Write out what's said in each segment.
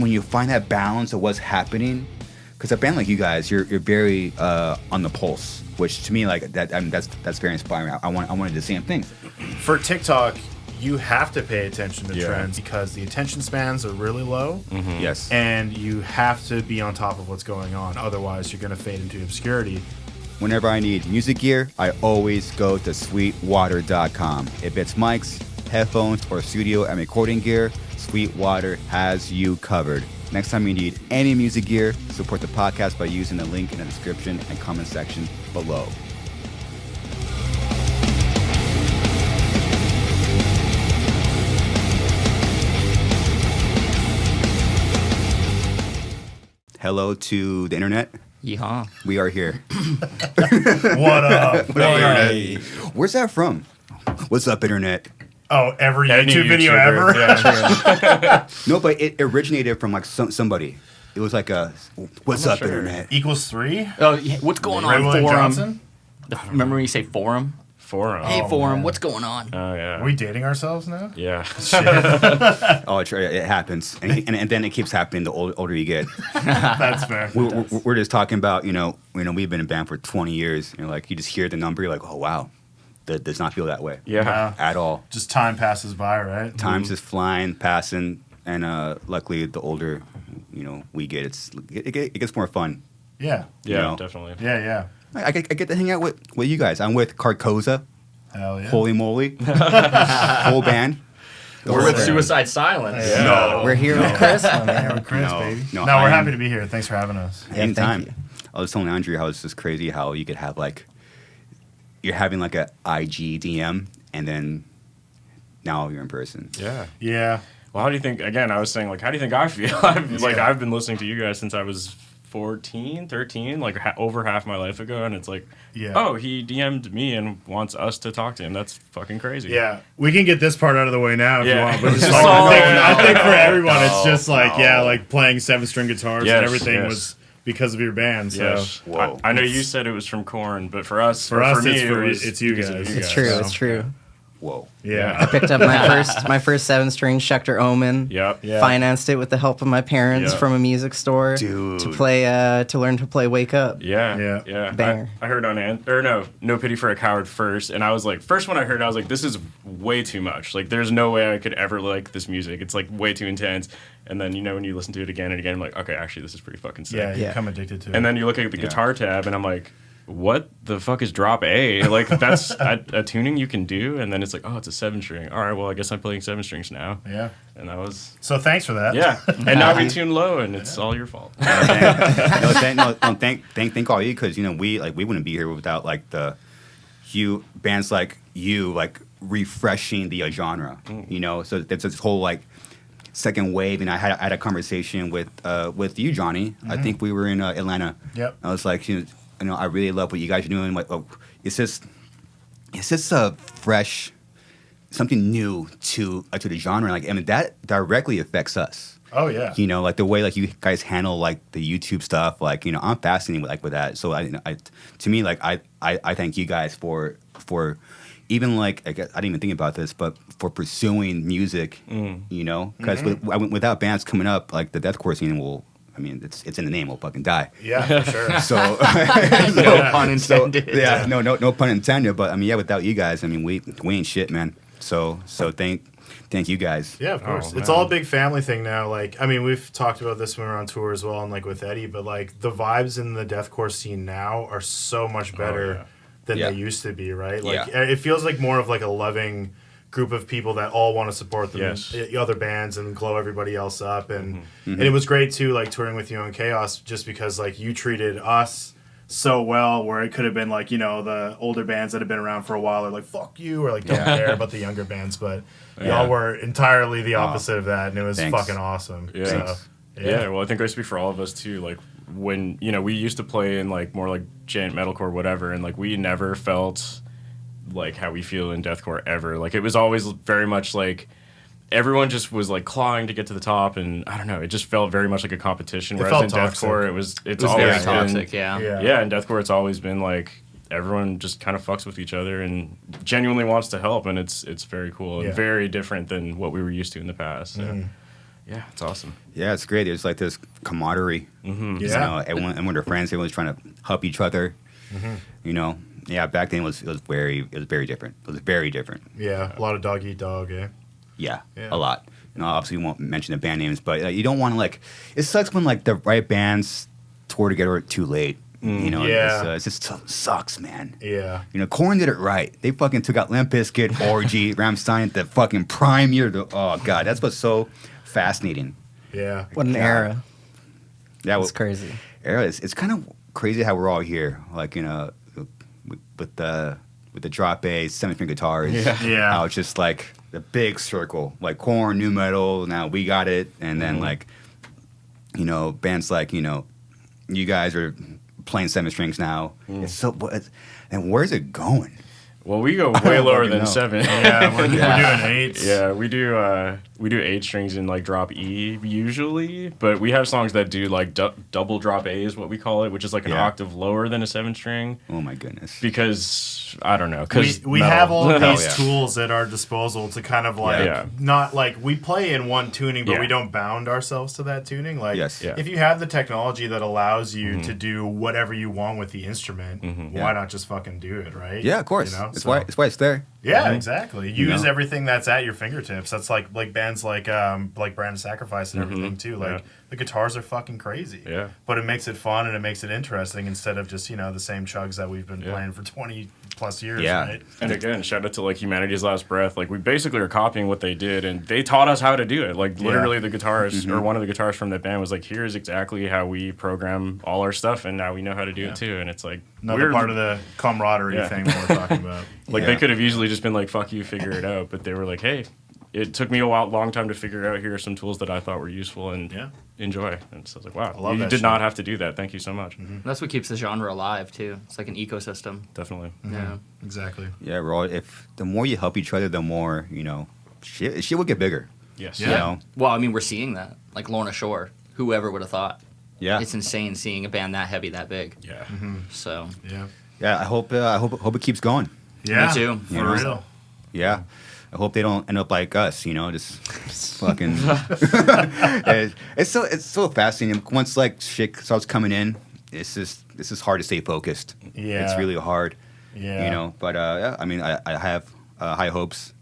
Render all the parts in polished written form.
when you find that balance of what's happening, because a band like you guys, you're very on the pulse, which to me like that. I mean, that's very inspiring. I wanted the same thing. For TikTok, you have to pay attention to trends because the attention spans are really low. Mm-hmm. Yes. And you have to be on top of what's going on. Otherwise, you're going to fade into obscurity. Whenever I need music gear, I always go to sweetwater.com. If it's mics, headphones, or studio and recording gear, Sweetwater has you covered. Next time you need any music gear, support the podcast by using the link in the description and comment section below. Hello to the internet. Yeehaw. We are here. What up? Hey. Where's that from? What's up, internet? Oh, every Any YouTube video YouTuber, ever? Yeah. No, but it originated from like somebody. It was like a what's up, internet? Equals 3? Oh, yeah, what's going Ray on, William forum? Johnson? Remember when you say forum? Forum. Hey, Oh, forum, man. what's going on? Oh, yeah. Are we dating ourselves now? Yeah. Oh, it happens, and then it keeps happening the older you get. That's fair. We're just talking about we've been in band for 20 years. Like you just hear the number, you're like, oh wow, that does not feel that way. Yeah. At all. Just time passes by, right? Time's just flying, passing, and luckily the older we get, it gets more fun. Yeah. Yeah, definitely. Yeah. I get to hang out with you guys. I'm with Carcosa. Hell yeah. Holy moly. Whole band. We're with Suicide Silence. Yeah. No. We're here with Chris. Yeah, with Chris, No. baby. No, we're I am- happy to be here. Thanks for having us. Yeah, Anytime. thank you. I was telling Andrew how it's just crazy how you could have you're having like a IG DM and then now you're in person. Yeah. Yeah. Well, how do you think, again, I was saying, how do you think I feel? I've been listening to you guys since I was 14, 13, over half my life ago, and it's Yeah. he DM'd me and wants us to talk to him. That's fucking crazy. Yeah, we can get this part out of the way now if you Yeah. want. But it's Just just I think for no, everyone, it's just no. playing 7-string guitars Yes, and everything yes. was because of your band. So Yes. Whoa. I know you said it was from Korn, but for us, For us, me, it's you because of guys. you It's guys. true. so, It's true. Whoa. yeah. Picked up my first 7-string Schecter Omen. Yep. Yeah. Financed it with the help of my parents Yeah. from a music store Dude. to learn to play Wake Up. Yeah. Banger. I heard on No Pity for a Coward first, and I was like, first when I heard it, I was like, this is way too much. There's no way I could ever like this music. It's way too intense. And then when you listen to it again and again, I'm like, okay, actually, this is pretty fucking sick. Yeah, you Yeah. become addicted to it. And then you look at the guitar tab, and I'm like, what the fuck is drop A? That's a tuning you can do, and then it's it's a 7-string. All right, well, I guess I'm playing 7-strings now. yeah. And that was So thanks for that. yeah. And now we tune low, and it's all your fault. Thank all you because we wouldn't be here without bands like you refreshing the genre. So there's this whole second wave, and I had a conversation with you, Johnny. I think we were in Atlanta. Yep. I was like, I really love what you guys are doing. It's just a fresh, something new to the genre. That directly affects us. Oh yeah. The way you guys handle the YouTube stuff. I'm fascinated with that. So I thank you guys for even I didn't even think about this, but for pursuing music. Because without bands coming up, the deathcore scene will. It's in the name. We'll fucking die. Yeah, for sure. So No pun intended. no pun intended. But without you guys, we ain't shit, man. So thank you guys. Yeah, of course. It's man. all a big family thing now. We've talked about this when we were on tour as well, and with Eddie. But the vibes in the deathcore scene now are so much better than Yeah. they used to be. Right? Yeah. It feels more of a loving group of people that all want to support the other bands and glow everybody else up, and it was great too, touring with you on Chaos, just because you treated us so well, where it could have been the older bands that have been around for a while are fuck you, or don't care about the younger bands, but y'all were entirely the opposite of that, and it was Thanks. fucking awesome. Yeah. So, Yeah, well, I think I speak for all of us too. When we used to play in more giant metalcore, whatever, and we never felt how we feel in deathcore ever. It was always very much everyone just was clawing to get to the top, and I don't know, it just felt very much like a competition. It Whereas in felt deathcore, toxic. it's It was always very been, toxic, yeah. Yeah, in deathcore, it's always been everyone just kind of fucks with each other and genuinely wants to help, and it's very cool and Yeah. very different than what we were used to in the past. So. Yeah, it's awesome. Yeah, it's great. There's like this camaraderie. Yeah. You know, everyone their friends, everyone's trying to help each other. You know, yeah. Back then it was very different. It was very different. Yeah, a lot of dog eat dog, eh? Yeah, Yeah. a lot. You know, obviously we won't mention the band names, but you don't want to like. It sucks when like the right bands tour together too late. You know, Yeah. it just sucks, man. Yeah. You know, Korn did it right. They fucking took out Limp Bizkit, Orgy, Rammstein at the fucking prime year. Oh god, that's what's so fascinating. Yeah. What an God. era. That It's was crazy. era. It's kind of crazy how we're all here, like you know, with the drop bass, semi-string guitars. Yeah. How it's just like the big circle, like Korn, new metal. Now we got it, and then like, you know, bands like you know, you guys are playing seven strings now. It's so, and where's it going? Well, we go way lower than know. 7. Yeah, we're doing 8s. Yeah, we do 8 strings in like drop E usually, but we have songs that do like double drop A is what we call it, which is like an octave lower than a 7 string. Oh my goodness! Because I don't know, because We have all of these yeah. tools at our disposal to kind of like Yeah. not like we play in one tuning, but Yeah. we don't bound ourselves to that tuning. Like Yes. Yeah. if you have the technology that allows you to do whatever you want with the instrument, why not just fucking do it, right? Yeah, of course. You know? It's So- why it's there. Yeah, exactly. Use know? everything that's at your fingertips. That's like bands like Brand of Sacrifice and everything too. Like Yeah. the guitars are fucking crazy. Yeah. But it makes it fun and it makes it interesting instead of just, you know, the same chugs that we've been Yeah. playing for 20 plus years, Yeah. right? And again, shout out to like Humanity's Last Breath. Like we basically are copying what they did, and they taught us how to do it. Like literally, the guitarist or one of the guitarists from that band was like, "Here's exactly how we program all our stuff, and now we know how to do it too." And it's like Another part of the camaraderie Yeah. thing that we're talking about. like Yeah. they could have easily just been like, "Fuck you, figure it out," but they were like, "Hey." It took me a long time to figure it out. Here are some tools that I thought were useful and Yeah. enjoy. And so I was like, wow, love you that did shit. not have to do that. Thank you so much. That's what keeps the genre alive too. It's like an ecosystem. Definitely. Yeah. Exactly. Yeah, we're all. If the more you help each other, the more you know, shit will get bigger. Yes. You Yeah. know. Well, I mean, we're seeing that. Like Lorna Shore. Whoever would have thought? Yeah. It's insane seeing a band that heavy, that big. Yeah. So Yeah. Yeah. I hope it keeps going. Yeah. Me too. For You know? real. Yeah. I hope they don't end up like us, you know, just fucking. It's so fascinating. Once like shit starts coming in, it's just hard to stay focused. Yeah. It's really hard, Yeah. you know. But yeah, I mean, I have high hopes.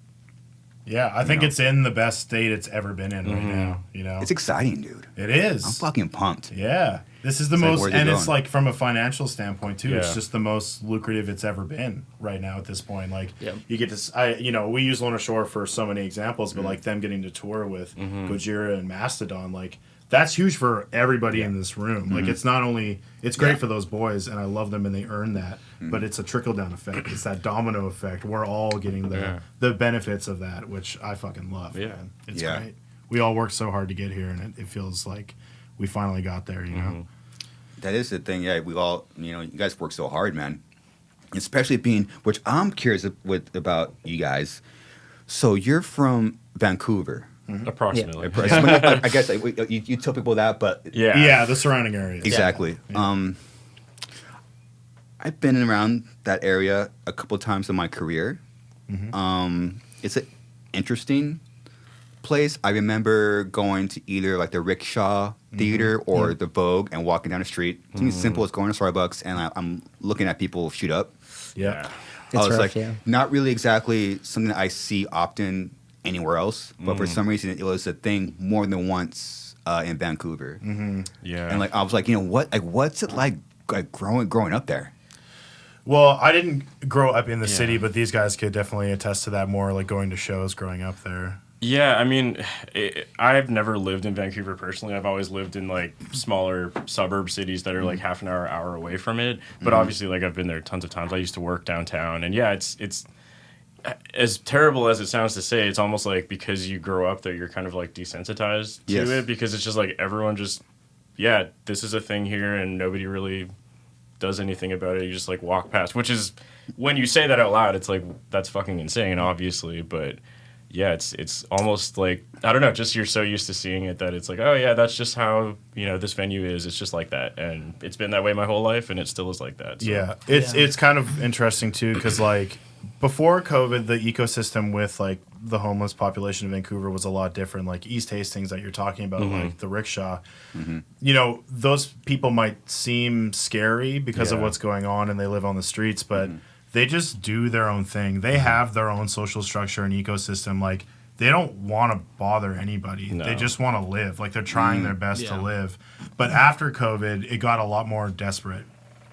Yeah, I think know. it's in the best state it's ever been in right now, you know? It's exciting, dude. It is. I'm fucking pumped. Yeah. This is the It's like, most, where's it and it's going? like from a financial standpoint too. It's Yeah. just the most lucrative it's ever been right now at this point. Like Yep. you get to, you know, we use Lorna Shore for so many examples, but like them getting to tour with Gojira and Mastodon, like that's huge for everybody in this room. Like it's not only, it's great for those boys, and I love them and they earn that, but it's a trickle down effect. It's that domino effect. We're all getting the benefits of that, which I fucking love. Yeah. Man. It's Yeah. great. We all worked so hard to get here, and it feels like we finally got there. You know. That is the thing. Yeah, we all, you know, you guys work so hard, man. Especially being, which I'm curious about you guys. So you're from Vancouver. Approximately. I guess like, you tell people that, but Yeah. Yeah, the surrounding areas. exactly. I've been around that area a couple of times in my career. It's an interesting place. I remember going to either like the Rickshaw Theater or the Vogue and walking down the street. Something simple as going to Starbucks and I'm looking at people shoot up. Yeah. It's I was rough, like, yeah. not really exactly something that I see often anywhere else, but for some reason it was a thing more than once in Vancouver. Yeah. And like I was like, you know what? Like, what's it like growing up there? Well, I didn't grow up in the city, but these guys could definitely attest to that more, like going to shows growing up there. Yeah, I mean, I've never lived in Vancouver personally. I've always lived in like smaller suburb cities that are like half an hour away from it. But obviously, like I've been there tons of times. I used to work downtown, and yeah, it's as terrible as it sounds to say. It's almost like because you grow up there, you're kind of like desensitized to Yes. it because it's just like everyone just, yeah, this is a thing here, and nobody really does anything about it. You just like walk past, which is when you say that out loud, it's like that's fucking insane, obviously, but. Yeah, it's almost like, I don't know, just you're so used to seeing it that it's like, oh yeah, that's just how, you know, this venue is. It's just like that. And it's been that way my whole life and it still is like that. So. Yeah, it's kind of interesting too, because like before COVID, the ecosystem with like the homeless population in Vancouver was a lot different. Like East Hastings that you're talking about, like the rickshaw. You know, those people might seem scary because of what's going on and they live on the streets, but they just do their own thing. They have their own social structure and ecosystem. Like, they don't want to bother anybody. No. They just want to live. Like, they're trying their best to live. But after COVID, it got a lot more desperate.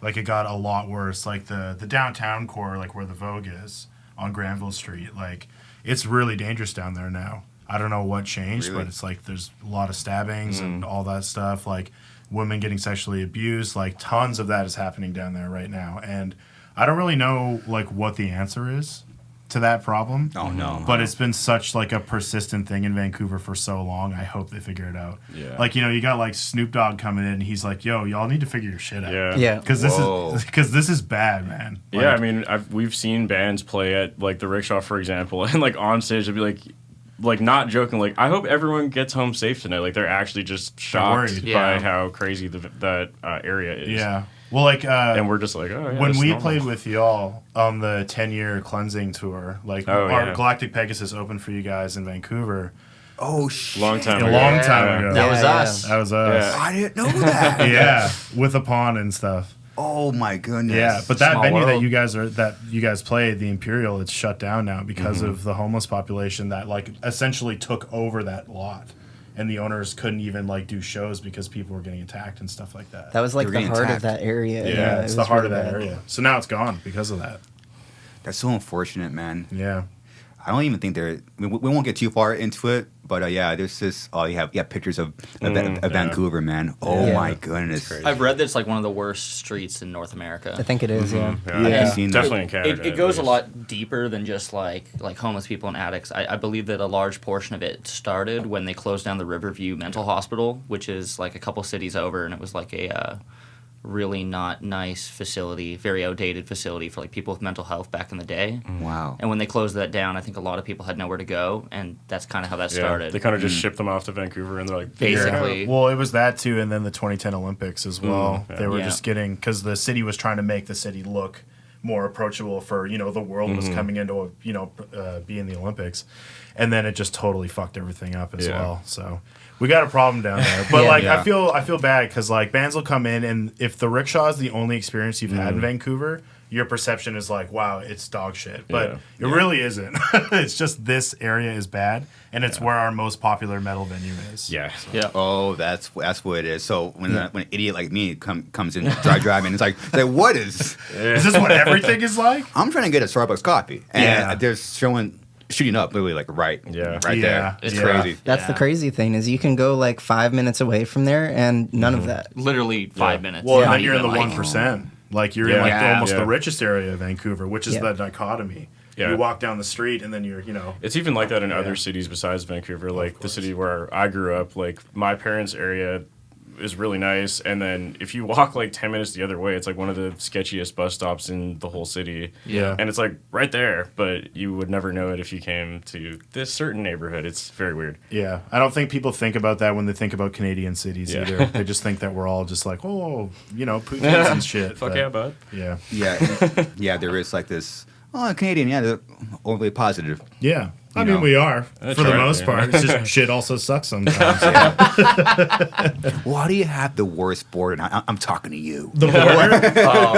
Like, it got a lot worse. Like, the downtown core, like where the Vogue is on Granville Street, like, it's really dangerous down there now. I don't know what changed, but it's like there's a lot of stabbings and all that stuff. Like, women getting sexually abused. Like, tons of that is happening down there right now. And I don't really know, like, what the answer is to that problem. Oh, no. But it's been such, like, a persistent thing in Vancouver for so long. I hope they figure it out. Yeah. Like, you know, you got, like, Snoop Dogg coming in, and he's like, yo, y'all need to figure your shit out. Yeah. Because this is bad, man. Like, yeah, I mean, we've seen bands play at, like, the Rickshaw, for example, and, like, on stage, they'll be like, not joking, like, I hope everyone gets home safe tonight. Like, they're actually just shocked by how crazy that area is. Yeah. Well, like, and we're just like, oh, yeah, when we played with y'all on the 10-year cleansing tour, like, our Galactic Pegasus opened for you guys in Vancouver. Oh, shit. A long time ago. That was us. That was us. Yeah. I didn't know that. Yeah, with a pawn and stuff. Oh my goodness. Yeah, but that Small venue world. that you guys played, the Imperial, it's shut down now because of the homeless population that, like, essentially took over that lot. And the owners couldn't even, like, do shows because people were getting attacked and stuff like that. That was like They were the getting heart attacked. of that area. Yeah, it's it the was heart really of that bad. area. So now it's gone because of that. That's so unfortunate, man. Yeah. I don't even think they're. I mean, we won't get too far into it, but yeah, there's this. Oh, you have pictures of Vancouver, man. Oh my goodness. I've read that it's like one of the worst streets in North America. I think it is, yeah. I've seen that. Definitely in Canada. It goes a lot deeper than just like homeless people and addicts. I believe that a large portion of it started when they closed down the Riverview Mental Hospital, which is like a couple cities over, and it was like a really not nice facility, very outdated facility for like people with mental health back in the day. Wow. And when they closed that down, I think a lot of people had nowhere to go, and that's kind of how that started. They kind of just shipped them off to Vancouver, and they're like, basically. Yeah. Well, it was that too, and then the 2010 Olympics as well. They were just getting, because the city was trying to make the city look more approachable for, you know, the world was coming into, be in the Olympics. And then it just totally fucked everything up as well. So we got a problem down there. But I feel bad because, like, bands will come in, and if the rickshaw is the only experience you've had in Vancouver, your perception is like, wow, it's dog shit. But it really isn't. It's just this area is bad, and it's where our most popular metal venue is. yeah. So. Yeah. Oh, that's what it is. So when an idiot like me comes in driving, it's like what is? Is this what everything is like? I'm trying to get a Starbucks coffee, and they're shooting up literally like right there. It's crazy. That's the crazy thing is you can go like 5 minutes away from there and none of that. Literally 5 minutes. Well, and Not then you're in the even, like- 1%. Like, you're in like almost the richest area of Vancouver, which is the dichotomy. Yeah. You walk down the street and then you're, It's even like that in other cities besides Vancouver. Like the city where I grew up, like my parents' area is really nice. And then if you walk like 10 minutes the other way, it's like one of the sketchiest bus stops in the whole city. Yeah. And it's like right there, but you would never know it if you came to this certain neighborhood. It's very weird. Yeah. I don't think people think about that when they think about Canadian cities either. They just think that we're all just like, Putin's and shit. Fuck yeah, bud. Yeah. Yeah, there is like this. Oh, Canadian, they're overly positive. Yeah. I mean, we are, for the most part. It's just shit also sucks sometimes. Why do you have the worst border? I'm talking to you. The border? Oh,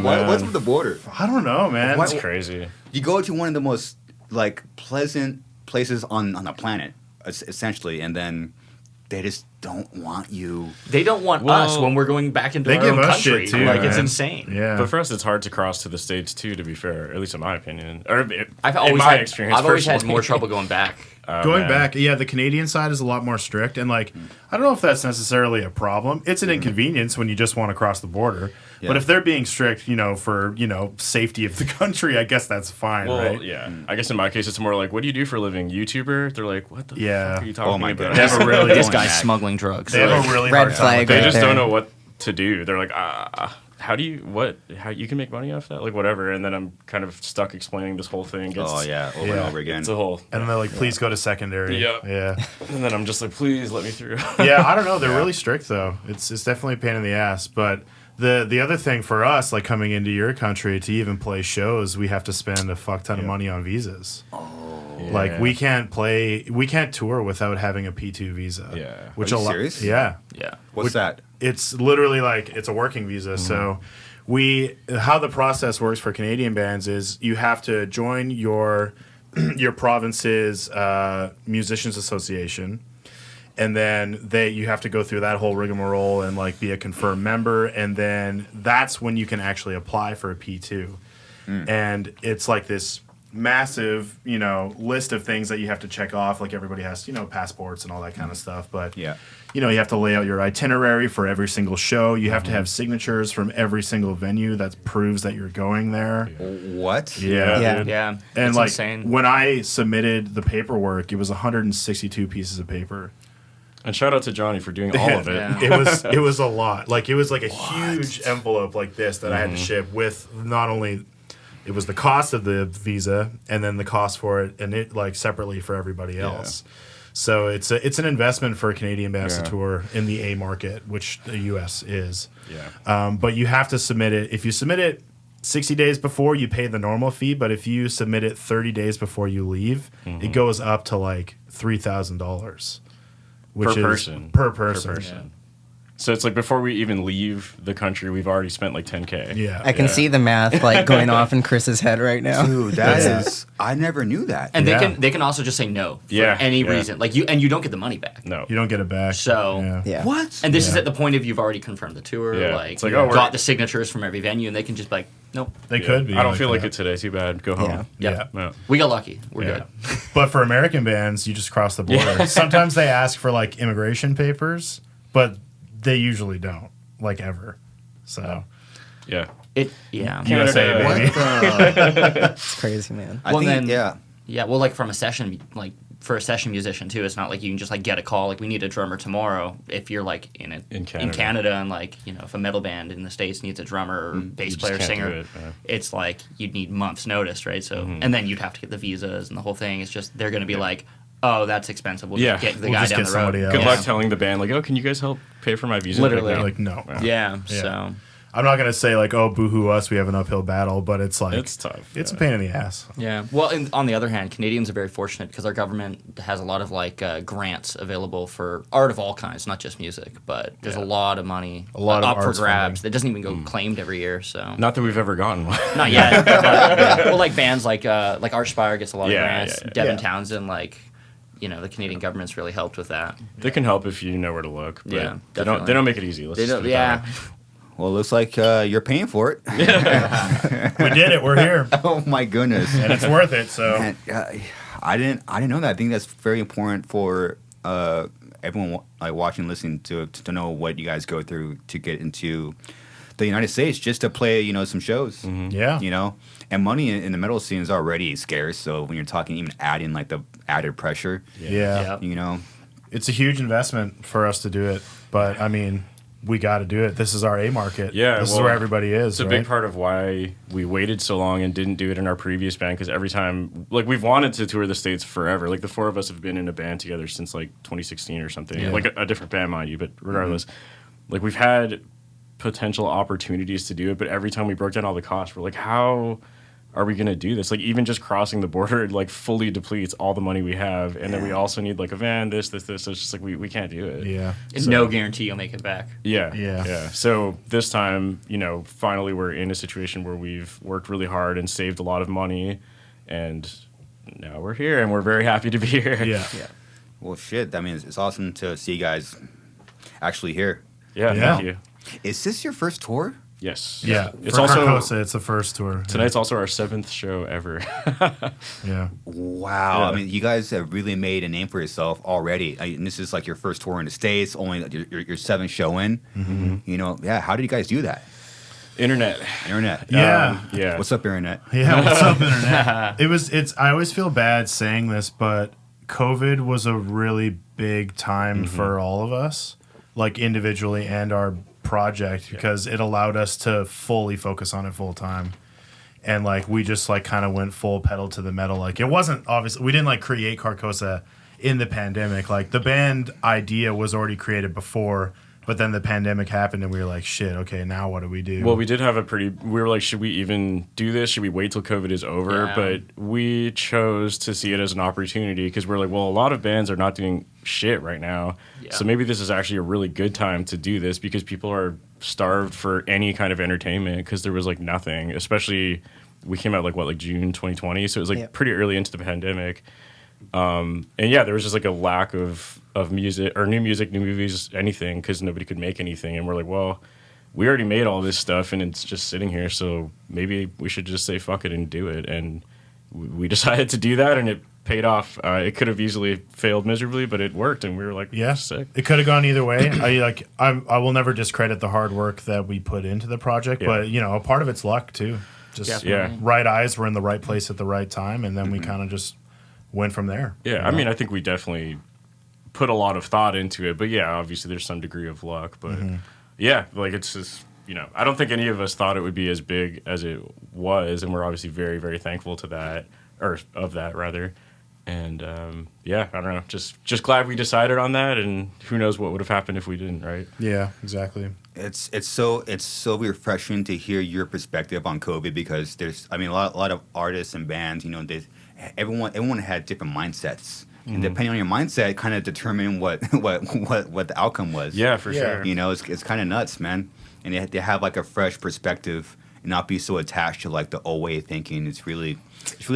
man. What's with the border? I don't know, man. What- It's crazy. You go to one of the most like pleasant places on the planet, essentially, and then they just don't want you. They don't want us when we're going back into They our give own us country. shit, too, Like, it's man. insane. Yeah. But for us, it's hard to cross to the States, too, to be fair, at least in my opinion. Or I've in always my had experience, I've always had personally. more trouble going back. Going back, the Canadian side is a lot more strict, and like, I don't know if that's necessarily a problem. It's an inconvenience when you just want to cross the border. Yeah. But if they're being strict, for safety of the country, I guess that's fine, Well, right? yeah. I guess in my case, it's more like, what do you do for a living? YouTuber? They're like, what the fuck are you talking Oh my about? God. They have a really This Going guy's back. smuggling drugs. they have a really Red hard time. flag. with They that. right just there. don't know what to do. They're like, how do you, how you can make money off that? Like, whatever. And then I'm kind of stuck explaining this whole thing. Over and over again. It's a whole. And then they're like, please go to secondary. Yep. Yeah. And then I'm just like, please let me through. Yeah, I don't know. They're really strict, though. It's definitely a pain in the ass. But the other thing for us, like coming into your country to even play shows, we have to spend a fuck ton of money on visas. Like we can't tour without having a P2 visa. Yeah. Are you serious? Yeah. Yeah. What's that? It's literally like it's a working visa. So how the process works for Canadian bands is you have to join your province's musicians association, and then you have to go through that whole rigmarole and like be a confirmed member, and then that's when you can actually apply for a P2. And it's like this massive, list of things that you have to check off. Like everybody has, passports and all that kind of stuff. But you have to lay out your itinerary for every single show. You have to have signatures from every single venue that proves that you're going there. What? Yeah. Yeah. And It's like insane. when I submitted the paperwork, it was 162 pieces of paper. And shout out to Johnny for doing all of it. Yeah. It was a lot. Like it was like a huge envelope like this that I had to ship with not only it was the cost of the visa and then the cost for it and it like separately for everybody else. So it's an investment for Canadian bands to tour in the A market, which the US is. Yeah. But you have to submit it. If you submit it 60 days before, you pay the normal fee, but if you submit it 30 days before you leave, it goes up to like $3,000. Which Per is person. per person. Yeah. So it's like before we even leave the country, we've already spent like $10K. Yeah. I can see the math like going off in Chris's head right now. Dude, that is. I never knew that. And Yeah. they can also just say no for Yeah, any yeah. reason. Like you don't get the money back. No. You don't get it back. So- Yeah. What? And this is at the point of you've already confirmed the tour. Yeah. Like, It's like, oh, we're- got the signatures from every venue, and they can just be like, nope. They could be. I don't feel like that. it today. Too bad. Go home. Yeah. No. We got lucky. We're Yeah. good. But for American bands, you just cross the border. Sometimes they ask for like immigration papers, but they usually don't, like ever. So Yeah. Yeah. USA, Canada. baby. It's crazy, man. I Well, think, then- yeah. Yeah, well, like from a session, like for a session musician too, it's not like you can just like get a call like we need a drummer tomorrow. If you're like in Canada and like if a metal band in the States needs a drummer or bass just player can't singer, do it, yeah. it's like you'd need months notice, right? So and then you'd have to get the visas and the whole thing. It's just they're gonna be like, oh, that's expensive. We'll just get the We'll guy just down get the road. somebody else. Good Yeah. luck telling the band like, oh, can you guys help pay for my visa? Literally. They're like, no. Yeah, Yeah. so I'm not gonna say like, oh, boohoo us, we have an uphill battle, but it's like It's tough. It's yeah. a pain in the ass. yeah. Well, on the other hand, Canadians are very fortunate because our government has a lot of like grants available for art of all kinds, not just music. But there's a lot of money lot of up for arts grabs. funding. It doesn't even go claimed every year. So Not that we've ever gotten one. not yet. But, well, like bands like Archspire gets a lot of Yeah, grants. yeah, yeah. Devin Yeah. Townsend, like the Canadian government's really helped with that. They can help if you know where to look. But Yeah, they definitely. don't make it easy. Let's They just don't, put it that yeah. way. Well, it looks like you're paying for it. We did it. We're here, Oh my goodness. and it's worth it. So Man, I didn't know that. I think that's very important for everyone like watching, listening to know what you guys go through to get into the United States, just to play some shows. yeah, And money in the metal scene is already scarce. So when you're talking even adding like the added pressure, yeah. It's a huge investment for us to do it, but I mean, we got to do it. This is our A market. Yeah, this is well, where everybody is. It's a big part of why we waited so long and didn't do it in our previous band, because every time, like, we've wanted to tour the States forever. Like, the four of us have been in a band together since, like, 2016 or something. Yeah. Like, a different band, mind you, but regardless. Like, we've had potential opportunities to do it, but every time we broke down all the costs, we're like, how are we going to do this? Like, even just crossing the border, like, fully depletes all the money we have, and then we also need, like, a van, this. So it's just like, we can't do it. Yeah, It's no guarantee you'll make it back. Yeah. So this time, finally we're in a situation where we've worked really hard and saved a lot of money, and now we're here, and we're very happy to be here. yeah. Well, shit. I mean, it's awesome to see you guys actually here. Yeah, Yeah. thank you. Is this your first tour? Yes. Yeah, It's for also Carcosa, it's the first tour. tonight's also our 7th show ever. Yeah, Wow. Yeah. I mean, you guys have really made a name for yourself already. And this is like your first tour in the States, only your 7th show in. How did you guys do that? Internet. Internet. Yeah. Yeah. What's up, Internet? yeah. What's up, internet? It's. I always feel bad saying this, but COVID was a really big time for all of us, like individually and our project, because it allowed us to fully focus on it full time. And like we just like kind of went full pedal to the metal. Like it wasn't obviously, we didn't like create Carcosa in the pandemic. Like the band idea was already created before, But then the pandemic happened, and we were like, shit, okay, now what do we do? Well, we did have we were like, should we even do this? Should we wait till COVID is over? Yeah. But we chose to see it as an opportunity because we're like, well, a lot of bands are not doing shit right now. Yeah. So maybe this is actually a really good time to do this because people are starved for any kind of entertainment because there was like nothing, especially we came out like June 2020. So it was like pretty early into the pandemic. And yeah, there was just like a lack of music or new music, new movies, anything, because nobody could make anything. And we're like, well, we already made all this stuff and it's just sitting here. So maybe we should just say fuck it and do it. And we decided to do that and it paid off. It could have easily failed miserably, but it worked. And we were like, yeah, sick. It could have gone either way. I will never discredit the hard work that we put into the project, but a part of it's luck too. Just right eyes were in the right place at the right time. And then we kind of just went from there. Yeah, I mean, I think we definitely put a lot of thought into it, but yeah, obviously there's some degree of luck, but yeah, like it's just, I don't think any of us thought it would be as big as it was, and we're obviously very, very thankful to that, or of that rather, and yeah, I don't know, just glad we decided on that, and who knows what would have happened if we didn't, right? Yeah, exactly. It's so refreshing to hear your perspective on COVID because there's, I mean, a lot of artists and bands, everyone had different mindsets. And depending on your mindset, kind of determine what the outcome was. Yeah, for sure. It's kind of nuts, man. And they have like a fresh perspective and not be so attached to like the old way of thinking. It's really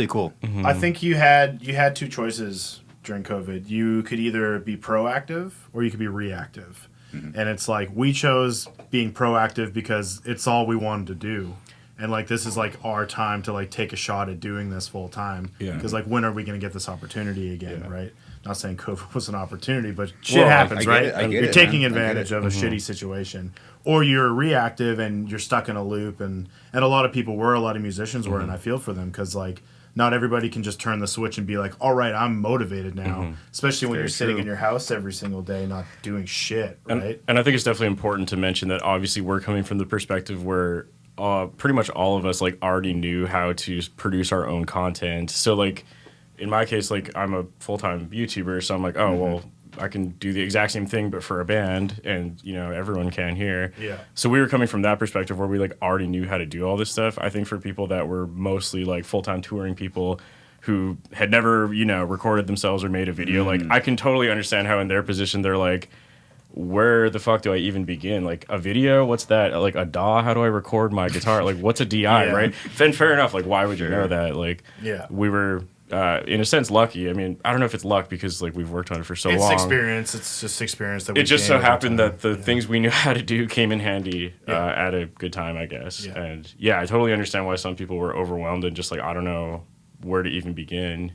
cool. Mm-hmm. I think you had two choices during COVID. You could either be proactive or you could be reactive. Mm-hmm. And it's like we chose being proactive because it's all we wanted to do. And like this is like our time to like take a shot at doing this full time. Yeah. Because like when are we going to get this opportunity again, right? Not saying COVID was an opportunity, but shit happens, right? You're taking advantage of a shitty situation, or you're reactive and you're stuck in a loop. And a lot of people were, a lot of musicians were, and I feel for them because like not everybody can just turn the switch and be like, all right, I'm motivated now. Especially when you're sitting in your house every single day, not doing shit, right? And I think it's definitely important to mention that obviously we're coming from the perspective where pretty much all of us like already knew how to produce our own content. So like in my case, like I'm a full-time YouTuber, so I'm like, oh well, I can do the exact same thing but for a band, and everyone can here. Yeah. So we were coming from that perspective where we like already knew how to do all this stuff. I think for people that were mostly like full-time touring people who had never recorded themselves or made a video, like I can totally understand how in their position they're like, where the fuck do I even begin? Like a video? What's that? Like a DAW? How do I record my guitar? Like what's a DI, right? Then fair enough. Like why would you know that? Like we were in a sense lucky. I mean, I don't know if it's luck because like we've worked on it for so long. It's experience. It's just experience that we. It just so happened that the things we knew how to do came in handy at a good time, I guess. Yeah. And yeah, I totally understand why some people were overwhelmed and just like I don't know where to even begin.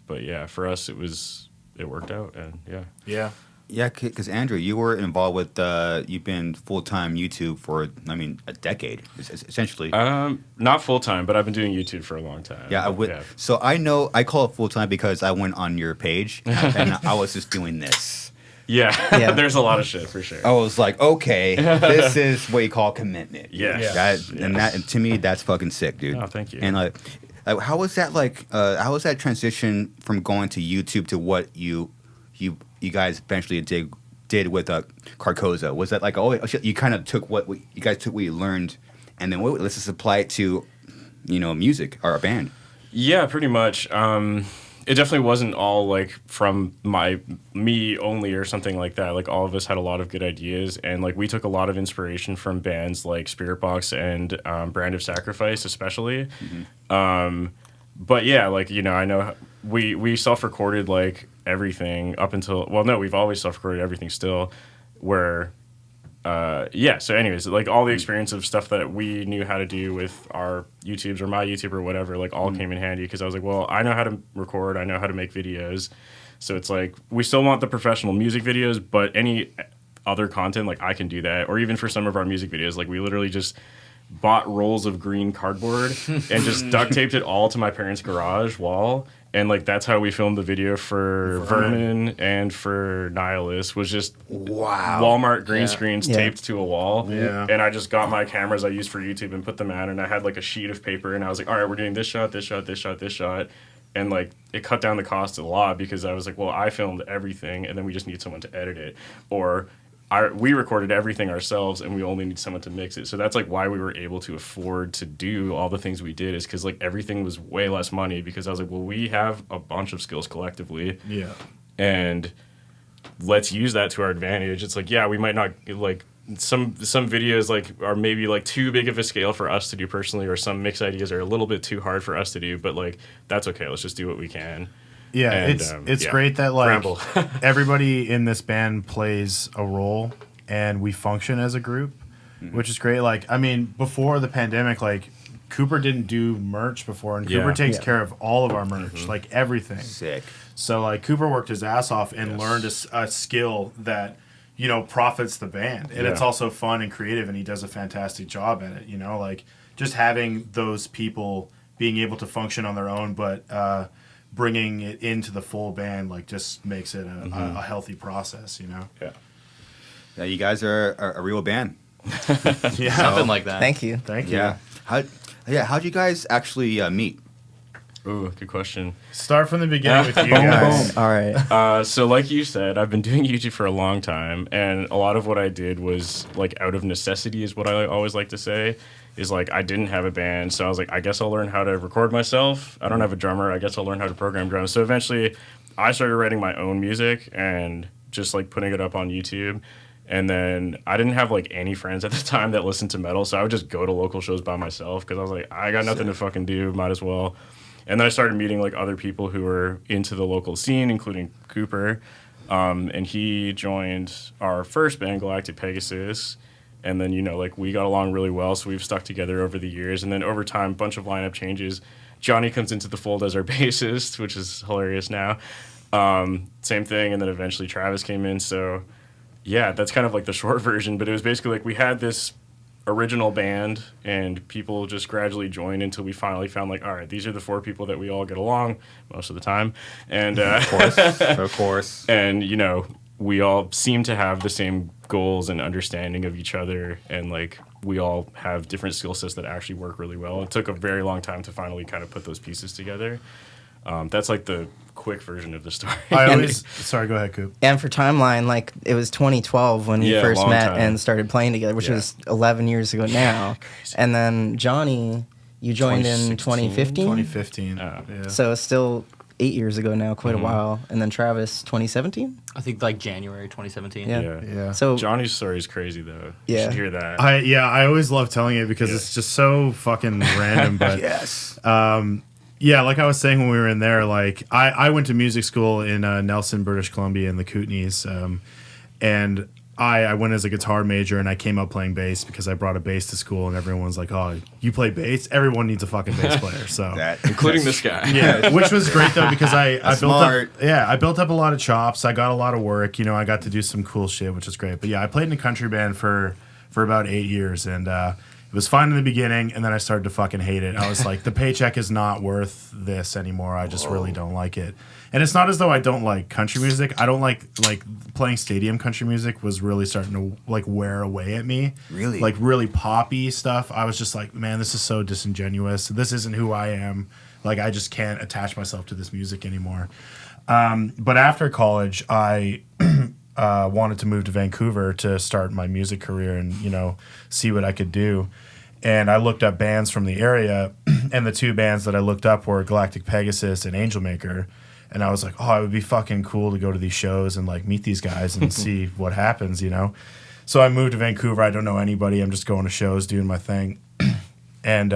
But yeah, for us it worked out, and yeah. Yeah, because Andrew, you were involved with, you've been full-time YouTube for, I mean, a decade, essentially. Not full-time, but I've been doing YouTube for a long time. Yeah, so I call it full-time because I went on your page, and I was just doing this. Yeah. There's a lot of shit, for sure. I was like, okay, this is what you call commitment. Yes. And to me, that's fucking sick, dude. Oh, thank you. And how was that transition from going to YouTube to what you guys eventually did with Carcosa? Was that like, you kind of took what you learned, and then let's just apply it to, music or a band? Yeah, pretty much. It definitely wasn't all like from me only or something like that. Like all of us had a lot of good ideas, and like we took a lot of inspiration from bands like Spiritbox and Brand of Sacrifice, especially. But yeah, like I know we self-recorded like everything up until we've always self-recorded everything still. Where so anyways, like all the experience of stuff that we knew how to do with our YouTubes or my YouTube or whatever, like all came in handy because I was like, well, I know how to record, I know how to make videos. So it's like we still want the professional music videos, but any other content, like I can do that. Or even for some of our music videos, like we literally just bought rolls of green cardboard and just duct taped it all to my parents' garage wall. And like that's how we filmed the video for Vermin and for Nihilus, was just Walmart green screens taped to a wall. Yeah. And I just got my cameras I used for YouTube and put them out, and I had like a sheet of paper, and I was like, all right, we're doing this shot, this shot, this shot, this shot. And like it cut down the cost a lot because I was like, well, I filmed everything and then we just need someone to edit it. Or we recorded everything ourselves, and we only need someone to mix it. So that's like why we were able to afford to do all the things we did, is because like everything was way less money, because I was like, well, we have a bunch of skills collectively. Yeah. And let's use that to our advantage. It's like, yeah, we might not like some videos like are maybe like too big of a scale for us to do personally, or some mix ideas are a little bit too hard for us to do, but like that's okay. Let's just do what we can. Yeah, And, it's great that like everybody in this band plays a role and we function as a group, which is great. Like, I mean, before the pandemic, like Cooper didn't do merch before, and Cooper takes care of all of our merch, like everything. Sick. So like Cooper worked his ass off and learned a skill that, you know, profits the band, and it's also fun and creative, and he does a fantastic job at it. You know, like just having those people being able to function on their own, but bringing it into the full band like just makes it a healthy process, you know. Yeah, you guys are a real band. Something like that. Thank you. Thank you. How'd you guys actually meet? Ooh, good question. Start from the beginning with you guys. All right. So like you said, I've been doing YouTube for a long time, and a lot of what I did was like out of necessity, is what I always like to say. Is like I didn't have a band, so I was like, I guess I'll learn how to record myself. I don't have a drummer. I guess I'll learn how to program drums. So eventually, I started writing my own music and just like putting it up on YouTube. And then I didn't have like any friends at the time that listened to metal, so I would just go to local shows by myself because I was like, I got nothing to fucking do, might as well. And then I started meeting like other people who were into the local scene, including Cooper, and he joined our first band, Galactic Pegasus. And then, you know, like we got along really well, so we've stuck together over the years. And then over time, a bunch of lineup changes. Johnny comes into the fold as our bassist, which is hilarious now. Same thing, and then eventually Travis came in. So, yeah, that's kind of like the short version. But it was basically like we had this original band, and people just gradually joined until we finally found like, all right, these are the 4 people that we all get along most of the time. And Of course. And, you know, we all seem to have the same goals and understanding of each other, and like we all have different skill sets that actually work really well. It took a very long time to finally kind of put those pieces together. That's like the quick version of the story. Sorry, go ahead, Coop. And for timeline, like it was 2012 when we first met and started playing together, which was 11 years ago now. And then Johnny, you joined in 2015? 2015. Yeah. So it's still 8 years ago now, quite a while. And then Travis, 2017? I think like January 2017. Yeah. So Johnny's story is crazy though. Yeah. You should hear that. I always love telling it because it's just so fucking random. But Yes. yeah, like I was saying when we were in there, like I went to music school in Nelson, British Columbia, in the Kootenays, and I went as a guitar major, and I came up playing bass because I brought a bass to school, and everyone's like, "Oh, you play bass? Everyone needs a fucking bass player." So Including this guy. yeah, which was great though because I Smart. built up a lot of chops. I got a lot of work. You know, I got to do some cool shit, which is great. But yeah, I played in a country band for about 8 years, and it was fine in the beginning, and then I started to fucking hate it. I was like, the paycheck is not worth this anymore. I just really don't like it. And it's not as though I don't like country music. I don't like playing stadium country music was really starting to like wear away at me. Really? Like really poppy stuff. I was just like, man, this is so disingenuous. This isn't who I am. Like I just can't attach myself to this music anymore. But after college, I wanted to move to Vancouver to start my music career and, you know, see what I could do. And I looked up bands from the area, and the 2 bands that I looked up were Galactic Pegasus and Angel Maker. And I was like, oh, it would be fucking cool to go to these shows and like meet these guys and see what happens, you know? So I moved to Vancouver. I don't know anybody. I'm just going to shows, doing my thing. And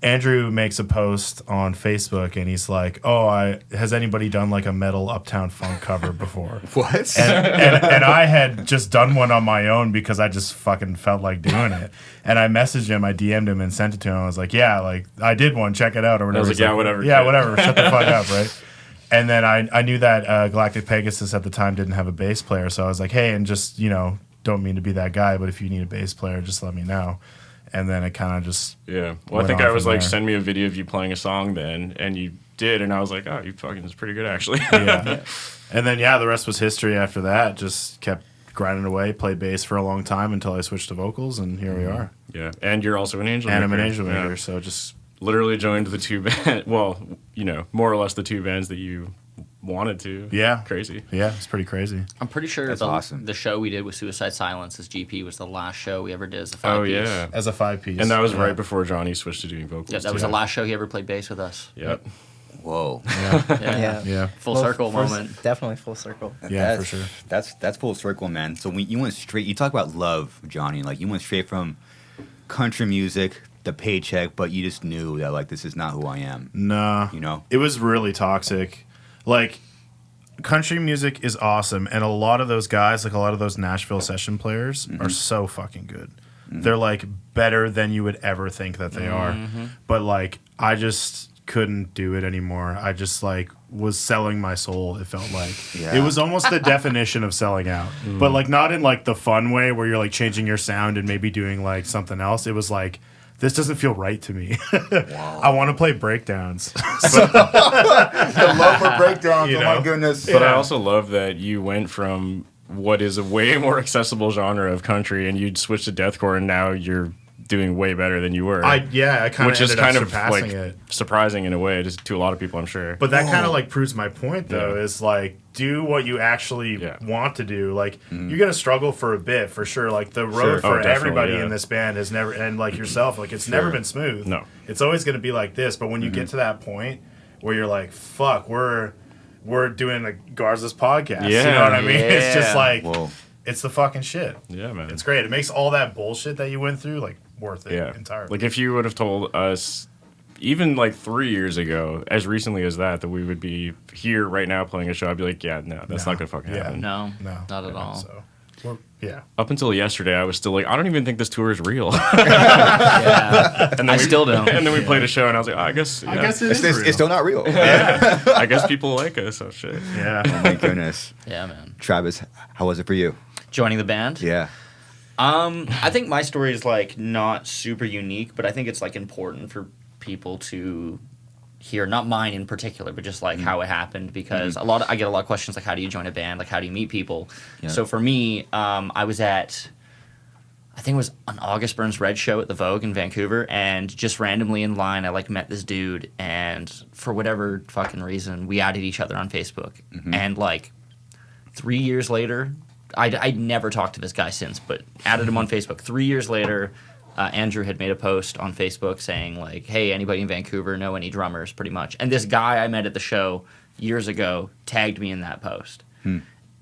Andrew makes a post on Facebook, and he's like, "Oh, has anybody done like a metal Uptown Funk cover before?" What? And I had just done one on my own because I just fucking felt like doing it. And I messaged him, I DM'd him, and sent it to him. I was like, "Yeah, like I did one. Check it out," or whatever. I was like, "Yeah, whatever." Yeah, whatever. Shut the fuck up, right? And then I knew that Galactic Pegasus at the time didn't have a bass player, so I was like, "Hey, and just, you know, don't mean to be that guy, but if you need a bass player, just let me know." And then it kind of just Well, I think I was like, send me a video of you playing a song then, and you did, and I was like, oh, you fucking is pretty good actually. Yeah. And then the rest was history after that. Just kept grinding away, played bass for a long time until I switched to vocals, and here we are. Yeah, and you're also an Angel Maker. And I'm an Angel Maker, so just literally joined the 2 bands. Well, you know, more or less the 2 bands that you wanted to. Yeah. Crazy. Yeah, it's pretty crazy. I'm pretty sure That's awesome. the show we did with Suicide Silence as GP was the last show we ever did as a 5-piece. Oh, yeah. As a 5-piece. And that was right before Johnny switched to doing vocals. Yeah, that was the last show he ever played bass with us. Yep. Whoa. Yeah. Full circle moment. Definitely full circle. Yeah, for sure. That's full circle, man. So you went straight. You talk about love, Johnny. Like you went straight from country music, the paycheck, but you just knew that like this is not who I am. Nah. You know, it was really toxic. Like, country music is awesome, and a lot of those guys, like a lot of those Nashville session players, are so fucking good. They're like better than you would ever think that they are. But like, I just couldn't do it anymore. I just like was selling my soul. It felt like it was almost the definition of selling out, but like not in like the fun way where you're like changing your sound and maybe doing like something else. It was like, this doesn't feel right to me. I want to play breakdowns. the love for breakdowns. You Oh know? my goodness! But I also love that you went from what is a way more accessible genre of country and you'd switch to deathcore, and now you're doing way better than you were. I kind of which is kind of surpassing like it. surprising in a way to a lot of people, I'm sure. But that kind of like proves my point though, is like do what you actually want to do. Like you're gonna struggle for a bit for sure. Like the road for everybody in this band has never, and like yourself, like it's never been smooth. No, it's always gonna be like this. But when you get to that point where you're like, fuck, we're doing a Garza's podcast. Yeah. You know what I mean? It's just like it's the fucking shit. Yeah, man. It's great. It makes all that bullshit that you went through like worth it entirely. Like if you would have told us even like 3 years ago, as recently as that we would be here right now playing a show, I'd be like, yeah, no, that's not gonna fucking happen. No, not at all. So, up until yesterday, I was still like, I don't even think this tour is real. And I still don't. And then we played a show, and I was like, I guess it's still not real. I guess people like us. Oh shit. Yeah. Oh my goodness. Yeah, man. Travis, how was it for you? Joining the band? Yeah. I think my story is like not super unique, but I think it's like important for people to hear, not mine in particular, but just like how it happened, because I get a lot of questions like, how do you join a band? Like, how do you meet people? Yeah. So for me, I was at, I think it was an August Burns Red show at the Vogue in Vancouver, and just randomly in line, I like met this dude, and for whatever fucking reason, we added each other on Facebook, and like 3 years later, I'd never talked to this guy since, but added him on Facebook. 3 years later, Andrew had made a post on Facebook saying, like, hey, anybody in Vancouver know any drummers, pretty much. And this guy I met at the show years ago tagged me in that post.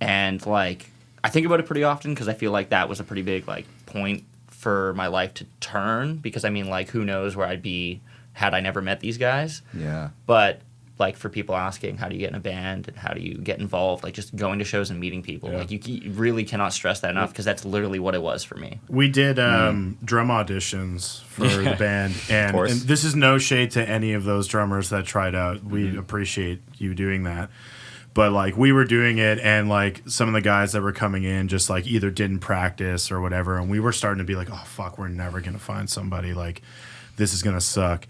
And, like, I think about it pretty often because I feel like that was a pretty big, like, point for my life to turn. Because, I mean, like, who knows where I'd be had I never met these guys. Yeah. But like for people asking how do you get in a band and how do you get involved, like just going to shows and meeting people, like you really cannot stress that enough, because that's literally what it was for me. We did drum auditions for the band, and this is no shade to any of those drummers that tried out. We appreciate you doing that, but like we were doing it, and like some of the guys that were coming in just like either didn't practice or whatever, and we were starting to be like, oh fuck, we're never gonna find somebody, like this is gonna suck.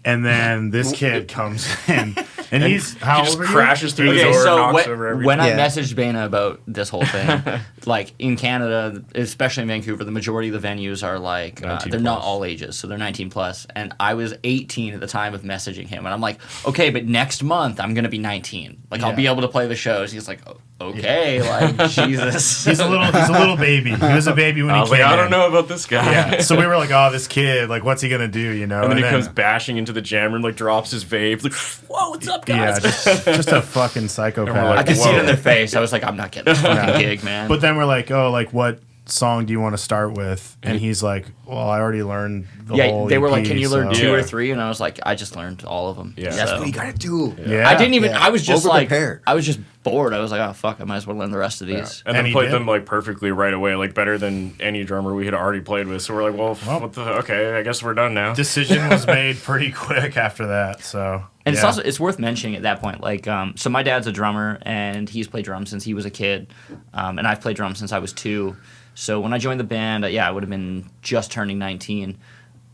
And then this kid comes in, and he's how he just old crashes through the door, so knocks over everything. When I messaged Baena about this whole thing, like in Canada, especially in Vancouver, the majority of the venues are like they're not all ages, so they're 19 plus. And I was 18 at the time of messaging him, and I'm like, okay, but next month I'm gonna be 19. Like I'll be able to play the shows. He's like, okay, like Jesus. He's a little baby. He was a baby when he came in. I don't know about this guy. Yeah. So we were like, oh, this kid, like, what's he gonna do? You know? And then he comes bashing into the jam room, like drops his vape, like, whoa, what's up, guys? Yeah, just a fucking psychopath. Like, I could see it in their face. I was like, I'm not getting this fucking gig, man. But then we're like, oh, like what song do you want to start with? And he's like, well, I already learned the whole they were EP, like, can you learn 2 so. or 3? And I was like, I just learned all of them. Yeah. That's what you gotta do. Yeah. I didn't even, I was just like, Over-prepared. I was just bored. I was like, oh, fuck, I might as well learn the rest of these. And And then he played did. them like perfectly right away, like better than any drummer we had already played with. So we're like, well, what the, okay, I guess we're done now. Decision was made pretty quick after that. So And it's also, it's worth mentioning at that point, like, so my dad's a drummer, and he's played drums since he was a kid, and I've played drums since I was 2. So when I joined the band, I would have been just turning 19.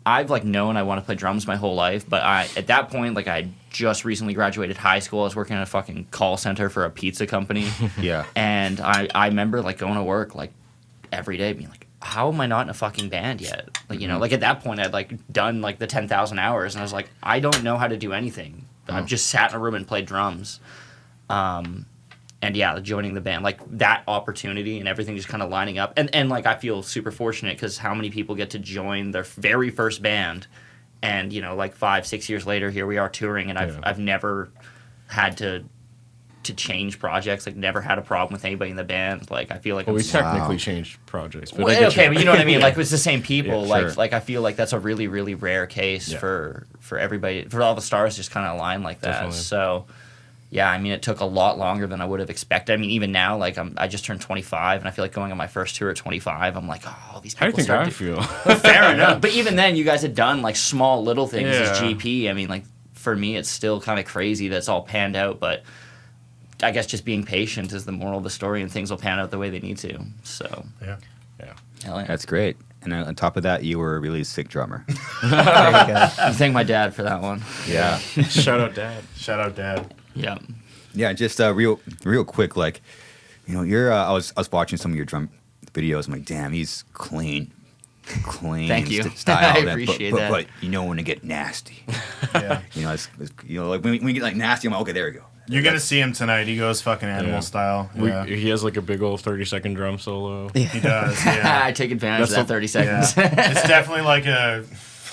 I've like known I want to play drums my whole life, but at that point, like I just recently graduated high school. I was working at a fucking call center for a pizza company. Yeah. And I remember like going to work like every day being like, how am I not in a fucking band yet? Like, you know, like at that point I'd like done like the 10,000 hours, and I was like, I don't know how to do anything. I've just sat in a room and played drums. And yeah, joining the band, like that opportunity and everything just kind of lining up. And like I feel super fortunate because how many people get to join their very first band, and you know, like 5-6 years later, here we are touring, and I've never had to change projects. Like never had a problem with anybody in the band. Like I feel like we technically changed projects, but but you know what I mean. Like it's the same people. Yeah, sure. Like I feel like that's a really really rare case for everybody, for all the stars just kind of align like that. Definitely. So. Yeah, I mean, it took a lot longer than I would have expected. I mean, even now, like, I just turned 25, and I feel like going on my first tour at 25, I'm like, oh, these people. How do you think I feel? Fair enough. But even then, you guys had done, like, small little things as GP. I mean, like, for me, it's still kind of crazy that it's all panned out, but I guess just being patient is the moral of the story, and things will pan out the way they need to. So, yeah. Hell yeah. That's great. And on top of that, you were a really sick drummer. I thank my dad for that one. Yeah. Shout out, Dad. Shout out, Dad. Yeah. Yeah, just real quick, like, you know, you're. I was watching some of your drum videos. I'm like, damn, he's clean. Thank you. Style. I appreciate that. But you know when to get nasty. Yeah. You know, it's like when you get like nasty, I'm like, okay, there we go. You're going to see him tonight. He goes fucking animal style. Yeah. He has like a big old 30-second drum solo. He does, yeah. I take advantage of that 30 seconds. Yeah. It's definitely like a...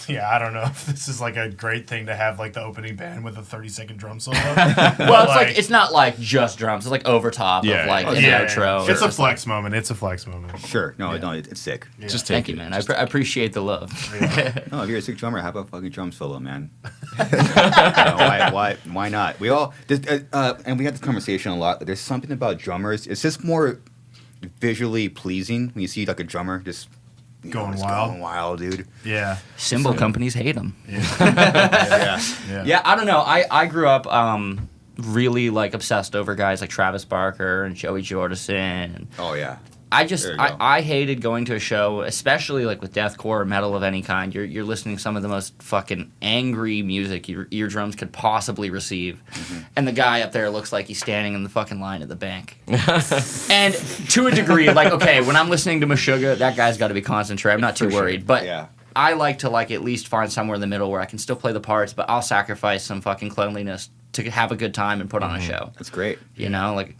Yeah, I don't know if this is like a great thing to have like the opening band with a 30-second drum solo. Well, it's like it's not like just drums. It's like over top of like an outro. It's a flex moment. It's a flex moment. Sure. No, it's sick. Yeah. Just Thank you, man. I appreciate the love. Yeah. No, if you're a sick drummer, have a fucking drum solo, man. Why not? We all and we had this conversation a lot. There's something about drummers. It's just more visually pleasing when you see like a drummer just going wild, dude. Yeah. Cymbal companies hate them. Yeah. Yeah, I don't know. I grew up really like obsessed over guys like Travis Barker and Joey Jordison. Oh yeah. I hated going to a show, especially like with deathcore or metal of any kind. You're listening to some of the most fucking angry music your eardrums could possibly receive, and the guy up there looks like he's standing in the fucking line at the bank. And to a degree, like, okay, when I'm listening to Meshuggah, that guy's got to be concentrated. I'm not too worried, but I like to like at least find somewhere in the middle where I can still play the parts, but I'll sacrifice some fucking cleanliness to have a good time and put on a show. That's great. You know, like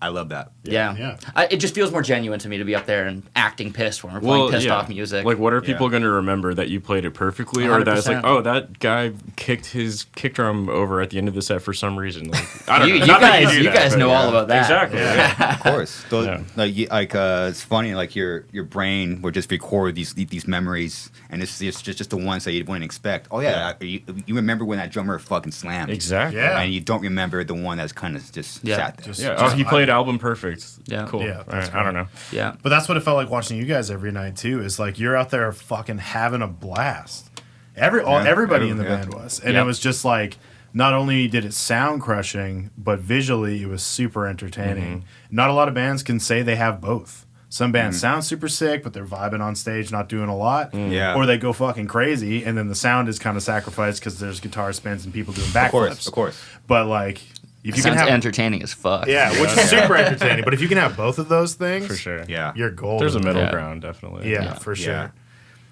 I love that. Yeah. It just feels more genuine to me to be up there and acting pissed when we're playing pissed off music. Like, what are people going to remember? That you played it perfectly, 100%. Or that it's like, oh, that guy kicked his kick drum over at the end of the set for some reason? Like, I don't know. You guys know all about that. Exactly. Yeah. Of course. So, it's funny. Like your brain will just record these memories, and it's just the ones that you wouldn't expect. Oh yeah, you remember when that drummer fucking slammed. Exactly. Yeah. And you don't remember the one that's kind of just sat there. He played album perfect. Yeah. Cool. Yeah, I don't know. Yeah. But that's what it felt like watching you guys every night too. Is like you're out there fucking having a blast. Everybody in the band was, and it was just like not only did it sound crushing, but visually it was super entertaining. Not a lot of bands can say they have both. Some bands sound super sick, but they're vibing on stage, not doing a lot. Or they go fucking crazy, and then the sound is kind of sacrificed because there's guitar spins and people doing backflips. Of course. But like, if you can Sounds have entertaining as fuck. yeah, which is super entertaining. But if you can have both of those things, For sure. Yeah. you're golden. There's a middle ground, definitely. Yeah, for sure.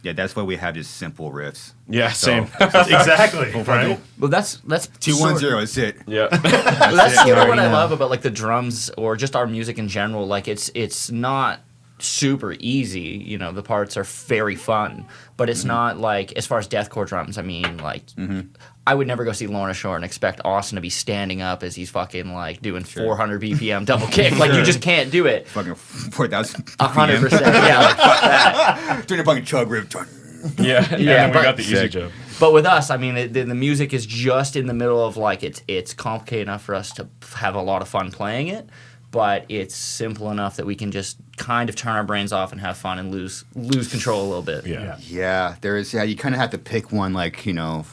Yeah, that's why we have just simple riffs. Yeah, same. Exactly. Right. Well, that's 2-1-0 is it. Yeah. That's sort of what I love about like the drums or just our music in general. Like it's not super easy, you know, the parts are very fun, but it's not like, as far as deathcore drums, I mean, like, I would never go see Lorna Shore and expect Austin to be standing up as he's fucking like doing 400 BPM double kick. Like, you just can't do it. Fucking 4,000 100%. Yeah, like, fuck that. Doing a fucking chug riff. Yeah. And we got the easy job. But with us, I mean, the music is just in the middle of like, it's complicated enough for us to have a lot of fun playing it, but it's simple enough that we can just kind of turn our brains off and have fun and lose control a little bit. Yeah, you kind of have to pick one, like, you know,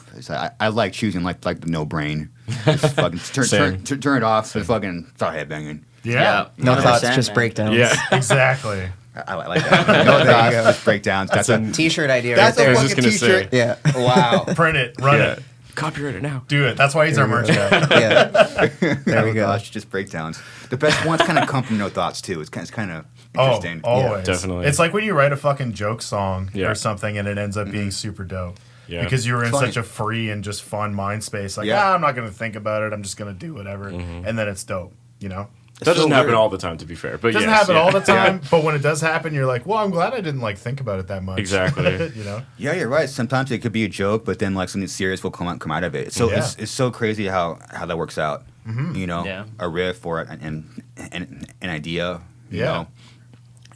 I like choosing like the no brain. Just fucking turn it off and fucking start headbanging. Yeah. No 100%, thoughts, just man. breakdowns. Yeah. Exactly. I like that. No thoughts, just breakdowns. That's a T-shirt idea that's right a there. fucking t-shirt. Yeah. Wow. Print it. Run it. Copyright it now. Do it. That's why he's our merch guy. Yeah. There we go. Gosh, just breakdowns. The best ones kind of come from no thoughts too. It's kind of interesting. Always. Definitely. It's like when you write a fucking joke song or something and it ends up being super dope. because you were in such a free and just fun mind space. Like, I'm not going to think about it. I'm just going to do whatever. And then it's dope, you know? That doesn't happen all the time, to be fair. But it doesn't happen all the time, but when it does happen, you're like, well, I'm glad I didn't like think about it that much. Exactly. You know? Yeah, you're right. Sometimes it could be a joke, but then like something serious will come out of it. So it's so crazy how that works out. You know, a riff or an idea. You know?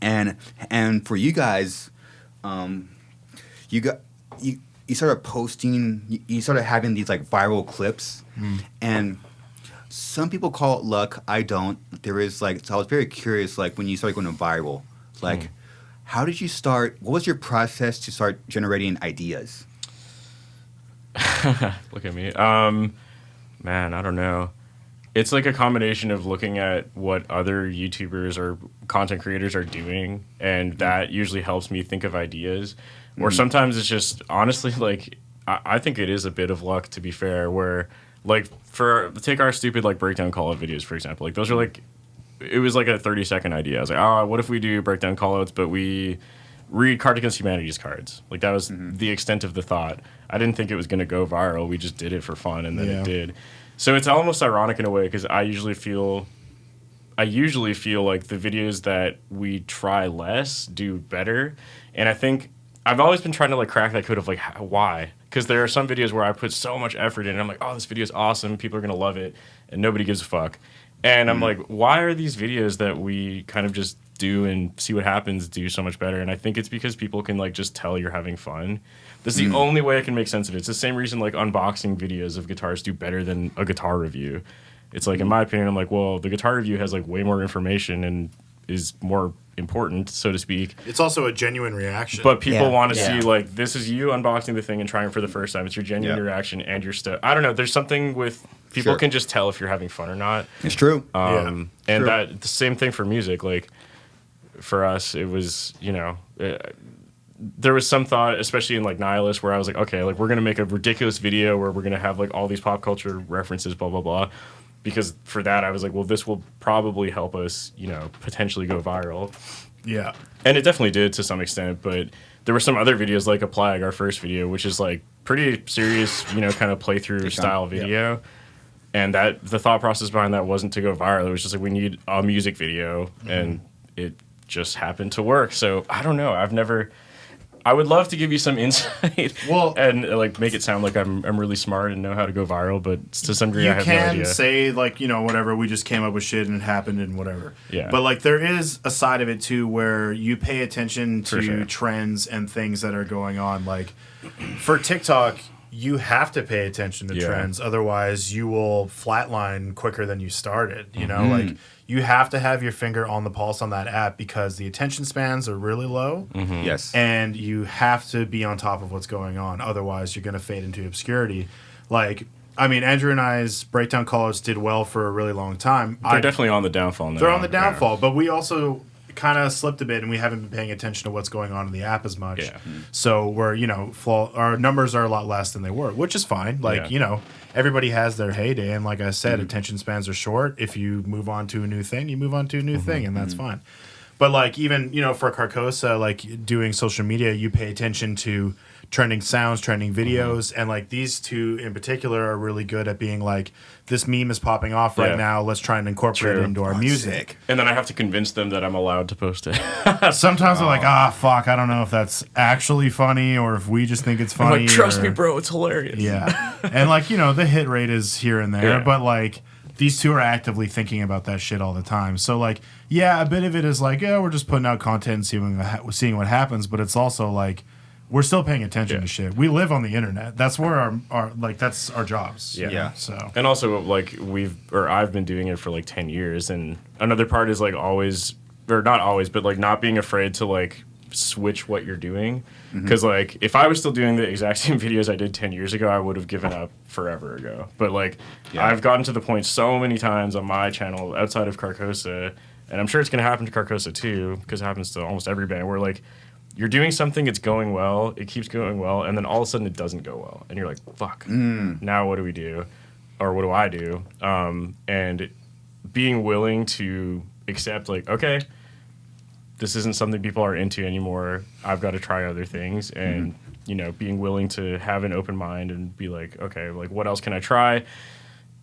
And for you guys, you started posting. You started having these like viral clips, and some people call it luck. I don't. There is like, so I was very curious, like when you started going viral, like how did you start? What was your process to start generating ideas? Look at me. Man, I don't know. It's like a combination of looking at what other YouTubers or content creators are doing, and that usually helps me think of ideas. Or sometimes it's just, honestly, like, I think it is a bit of luck, to be fair, where, like, take our stupid, like, breakdown call-out videos, for example. Like, those are, like, it was, like, a 30-second idea. I was like, what if we do breakdown call-outs, but we read Cards Against Humanity's cards? Like, that was the extent of the thought. I didn't think it was going to go viral. We just did it for fun, and then it did. So it's almost ironic in a way, because I usually feel like the videos that we try less do better. And I think I've always been trying to like crack that code of like why, because there are some videos where I put so much effort in and I'm like, oh, this video is awesome, people are gonna love it, and nobody gives a fuck. And I'm like, why are these videos that we kind of just do and see what happens do so much better? And I think it's because people can like just tell you're having fun. That's the only way I can make sense of it. It's the same reason like unboxing videos of guitars do better than a guitar review. It's like, in my opinion, I'm like, well, the guitar review has like way more information and is more important, so to speak. It's also a genuine reaction. But people want to see, like, this is you unboxing the thing and trying it for the first time. It's your genuine reaction and your stuff. I don't know. There's something with people can just tell if you're having fun or not. It's true. And that the same thing for music. Like, for us, it was, you know, there was some thought, especially in like Nihilus, where I was like, okay, like we're gonna make a ridiculous video where we're gonna have like all these pop culture references, blah blah blah. Because for that, I was like, well, this will probably help us, you know, potentially go viral. Yeah. And it definitely did to some extent, but there were some other videos like A Plague, our first video, which is like pretty serious, you know, kind of playthrough style video. Yep. And that the thought process behind that wasn't to go viral. It was just like, we need a music video, and it just happened to work. So I don't know. I would love to give you some insight, and like make it sound like I'm really smart and know how to go viral, but to some degree I have no idea. You can say like, you know, whatever, we just came up with shit and it happened and whatever. Yeah. But like there is a side of it too where you pay attention to trends and things that are going on. Like for TikTok, you have to pay attention to trends, otherwise you will flatline quicker than you started. You know, like you have to have your finger on the pulse on that app because the attention spans are really low. Yes. And you have to be on top of what's going on. Otherwise, you're going to fade into obscurity. Like, I mean, Andrew and I's breakdown call-outs did well for a really long time. They're definitely on the downfall now. They're on the downfall, but we also kind of slipped a bit and we haven't been paying attention to what's going on in the app as much. Yeah. So we're, you know, our numbers are a lot less than they were, which is fine. Like, you know, everybody has their heyday. And like I said, attention spans are short. If you move on to a new thing, you move on to a new thing, and that's fine. But like even, you know, for Carcosa, like doing social media, you pay attention to trending sounds, trending videos, and like these two in particular are really good at being like, this meme is popping off right now, let's try and incorporate it into our music. And then I have to convince them that I'm allowed to post it. Sometimes I'm like, fuck, I don't know if that's actually funny or if we just think it's funny. I'm like, trust me, bro, it's hilarious. Yeah. And like, you know, the hit rate is here and there, but like these two are actively thinking about that shit all the time. So like, yeah, a bit of it is like, we're just putting out content and seeing what happens, but it's also like, we're still paying attention to shit. We live on the internet. That's where our like that's our jobs. Yeah. So and also like I've been doing it for like 10 years, and another part is like always, or not always, but like not being afraid to like switch what you're doing. Because like if I was still doing the exact same videos I did 10 years ago, I would have given up forever ago. But like I've gotten to the point so many times on my channel outside of Carcosa, and I'm sure it's going to happen to Carcosa too, because it happens to almost every band, where like you're doing something, it's going well, it keeps going well, and then all of a sudden it doesn't go well. And you're like, fuck, now what do we do? Or what do I do? And being willing to accept, like, okay, this isn't something people are into anymore. I've got to try other things. And being willing to have an open mind and be like, okay, like what else can I try?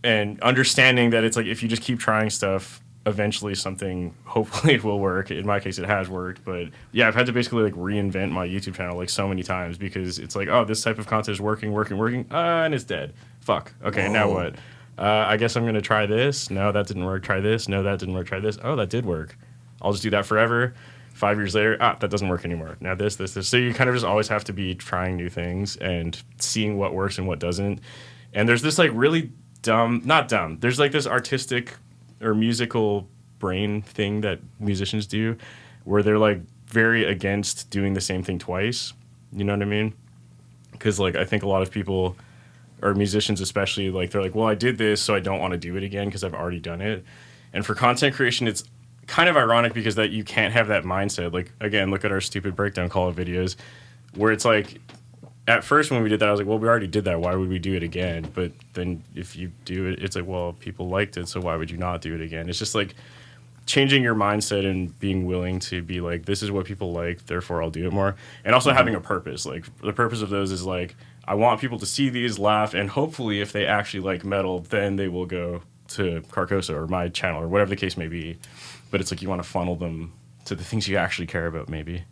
And understanding that it's like if you just keep trying stuff, eventually something hopefully will work. In my case, it has worked, but yeah, I've had to basically like reinvent my YouTube channel like so many times because it's like, oh, this type of content is working, and it's dead. Fuck. Okay, now what? I guess I'm gonna try this. No, that didn't work. Try this. No, that didn't work. Try this. Oh, that did work. I'll just do that forever. 5 years later, that doesn't work anymore. Now this. So you kind of just always have to be trying new things and seeing what works and what doesn't. And there's this like really not dumb. There's like this artistic or musical brain thing that musicians do where they're like very against doing the same thing twice. You know what I mean? Because like I think a lot of people, or musicians especially, like they're like, well, I did this, so I don't want to do it again because I've already done it. And for content creation, it's kind of ironic because that you can't have that mindset. Like, again, look at our stupid breakdown call videos where it's like, at first when we did that, I was like, well, we already did that. Why would we do it again? But then if you do it, it's like, well, people liked it, so why would you not do it again? It's just like changing your mindset and being willing to be like, this is what people like, therefore I'll do it more. And also having a purpose. Like, the purpose of those is like, I want people to see these, laugh, and hopefully if they actually like metal, then they will go to Carcosa or my channel or whatever the case may be. But it's like you want to funnel them to the things you actually care about, maybe.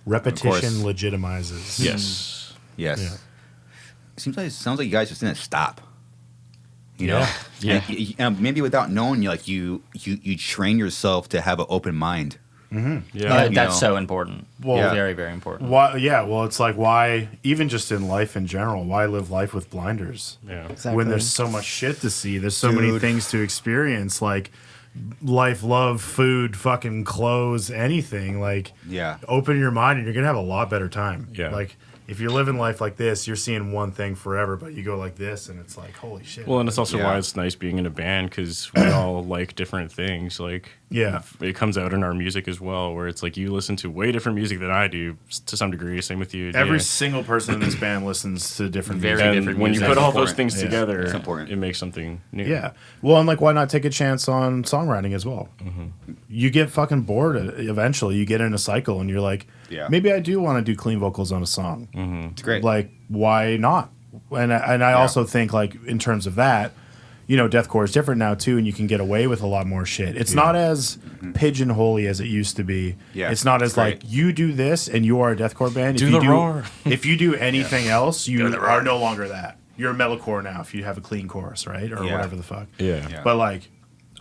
Repetition legitimizes. Yes. Yes. Yeah. Sounds like you guys just didn't stop. You know? Yeah. And maybe without knowing, you train yourself to have an open mind. Mm-hmm. Yeah. That's so important. Well, very, very important. Why, well, it's like why, even just in life in general, why live life with blinders? Yeah. Exactly. When there's so much shit to see, there's so many things to experience, like life, love, food, fucking clothes, anything. Like, open your mind and you're going to have a lot better time. Yeah. Like, if you're living life like this, you're seeing one thing forever, but you go like this, and it's like, holy shit. Well, and it's also why it's nice being in a band, because we all like different things. Like, it comes out in our music as well, where it's like you listen to way different music than I do, to some degree. Same with you. Every single person in this band listens to different music. And different when music. you put all those things together, it's important. It makes something new. Yeah. Well, and like, why not take a chance on songwriting as well? Mm-hmm. You get fucking bored eventually. You get in a cycle, and you're like, maybe I do want to do clean vocals on a song. Mm-hmm. It's great. Like, why not? And I also think, like, in terms of that, deathcore is different now too, and you can get away with a lot more shit. It's not as pigeonholey as it used to be. Yeah, it's not as like, you do this and you are a deathcore band. Roar. If you do anything else, you are no longer that. You're a metalcore now if you have a clean chorus, right? Or whatever the fuck. Yeah. But like,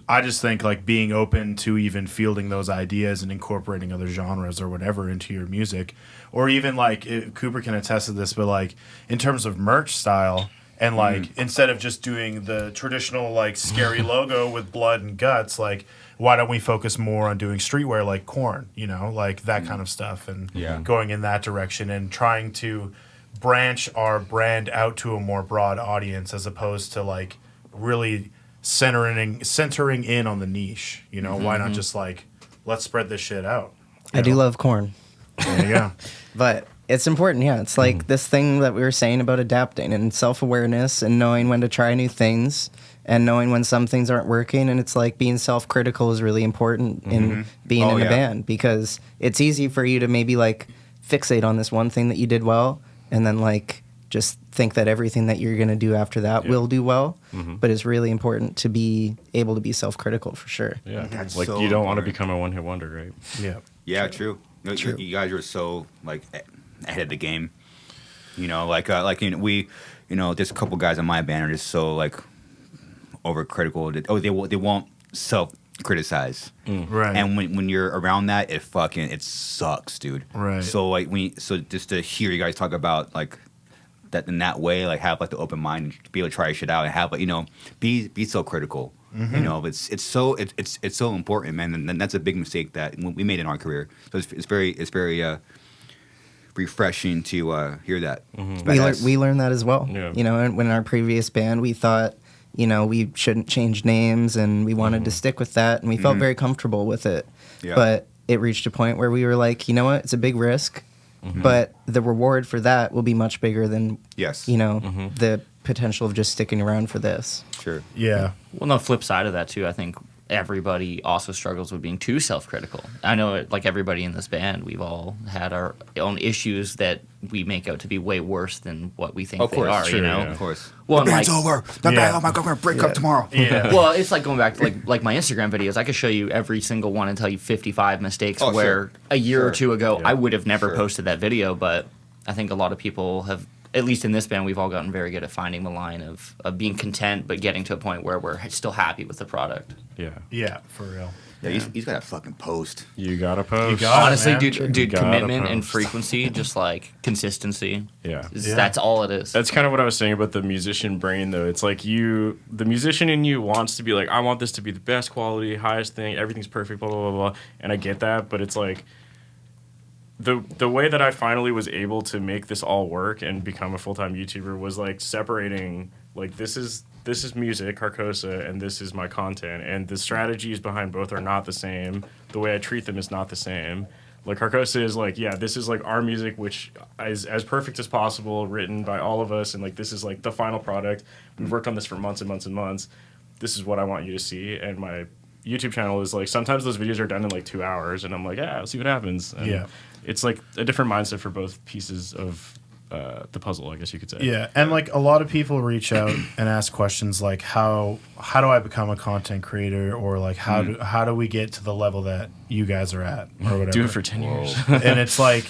I just think like being open to even fielding those ideas and incorporating other genres or whatever into your music, or even like Cooper can attest to this, but like in terms of merch style, and like instead of just doing the traditional like scary logo with blood and guts, like why don't we focus more on doing streetwear like Korn, like that kind of stuff, and going in that direction and trying to branch our brand out to a more broad audience as opposed to like really centering in on the niche. Why not just like, let's spread this shit out. I do love Korn. There you go. But it's important, it's like this thing that we were saying about adapting and self-awareness and knowing when to try new things and knowing when some things aren't working, and it's like being self-critical is really important in being in a band, because it's easy for you to maybe like fixate on this one thing that you did well and then like just think that everything that you're going to do after that will do well. But it's really important to be able to be self-critical for sure. Yeah. That's Like, so you don't want to important. become a one-hit wonder, right? Yeah. Yeah, true. You guys are so like ahead of the game. We, there's a couple guys in my band are just so like overcritical. They won't self-criticize. Right. And when you're around that, it sucks, dude. Right. So just to hear you guys talk about like that in that way, like have like the open mind and be able to try shit out and have like be so critical. It's so important, man, and that's a big mistake that we made in our career. So it's very refreshing to hear that. We learned that as well. Yeah. And when in our previous band, we thought, we shouldn't change names, and we wanted to stick with that, and we felt very comfortable with it. Yeah. But it reached a point where we were like, you know what, it's a big risk, but the reward for that will be much bigger than the potential of just sticking around for this. Sure. Yeah. Well, on the flip side of that too, I think everybody also struggles with being too self-critical. I know, like everybody in this band, we've all had our own issues that we make out to be way worse than what we think they are. true, You know, yeah. Of course. Well, the band's like, over. The band, oh my God, we're gonna break up tomorrow. Yeah. well, it's like going back to like my Instagram videos. I could show you every single one and tell you 55 mistakes Oh, where sure. a year or two ago Yeah. I would have never Sure. posted that video. But I think a lot of people have, at least in this band, we've all gotten very good at finding the line of being content, but getting to a point where we're still happy with the product. Yeah. Yeah, for real. Yeah, he's got a fucking post. You gotta post. You got it, Honestly, man. dude, Gotta commitment and post. frequency, just like consistency. Yeah. Yeah. That's all it is. That's kind of what I was saying about the musician brain, though. It's like the musician in you wants to be like, I want this to be the best quality, highest thing, everything's perfect, blah, blah, blah, blah. And I get that, but it's like, the way that I finally was able to make this all work and become a full-time YouTuber was like separating, like, this is music, Carcosa, and this is my content, and the strategies behind both are not the same. The way I treat them is not the same. Like, Carcosa is like, yeah, this is like our music, which is as perfect as possible, written by all of us, and like this is like the final product. We've worked on this for months and months and months. This is what I want you to see. And my YouTube channel is like, sometimes those videos are done in like 2 hours, and I'm like, yeah, I'll see what happens. And Yeah. it's like a different mindset for both pieces of the puzzle, I guess you could say. Yeah, and like a lot of people reach out and ask questions like how do I become a content creator, or like how do we get to the level that you guys are at, or whatever. Do it for 10 years. And it's like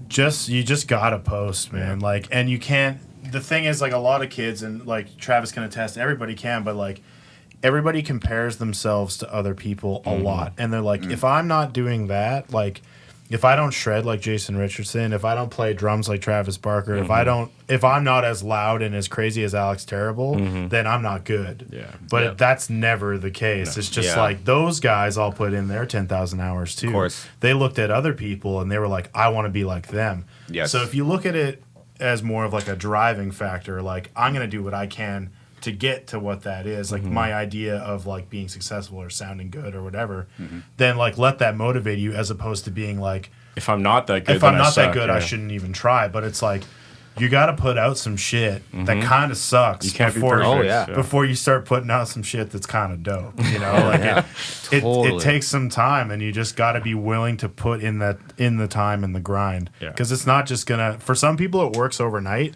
you just gotta post, man. Like, and you can't. The thing is, like, a lot of kids, and like Travis can attest, everybody can, but like everybody compares themselves to other people a lot, and they're like, if I'm not doing that, like, if I don't shred like Jason Richardson, if I don't play drums like Travis Barker, if I'm not as loud and as crazy as Alex Terrible, then I'm not good. Yeah. But that's never the case. It's just like those guys all put in their 10,000 hours too. Of course. They looked at other people and they were like, I want to be like them. Yes. So if you look at it as more of like a driving factor, like, I'm going to do what I can to get to what that is, like my idea of like being successful or sounding good or whatever, then like let that motivate you, as opposed to being like, If I'm not that good, if I'm then I not that suck, good, yeah. I shouldn't even try. But it's like, you got to put out some shit that kind of sucks. You can't be before, perfect. Oh, yeah. before you start putting out some shit that's kind of dope. You know, like it Totally. takes some time, and you just got to be willing to put in the time and the grind. Yeah. Because it's not just gonna. For some people, it works overnight.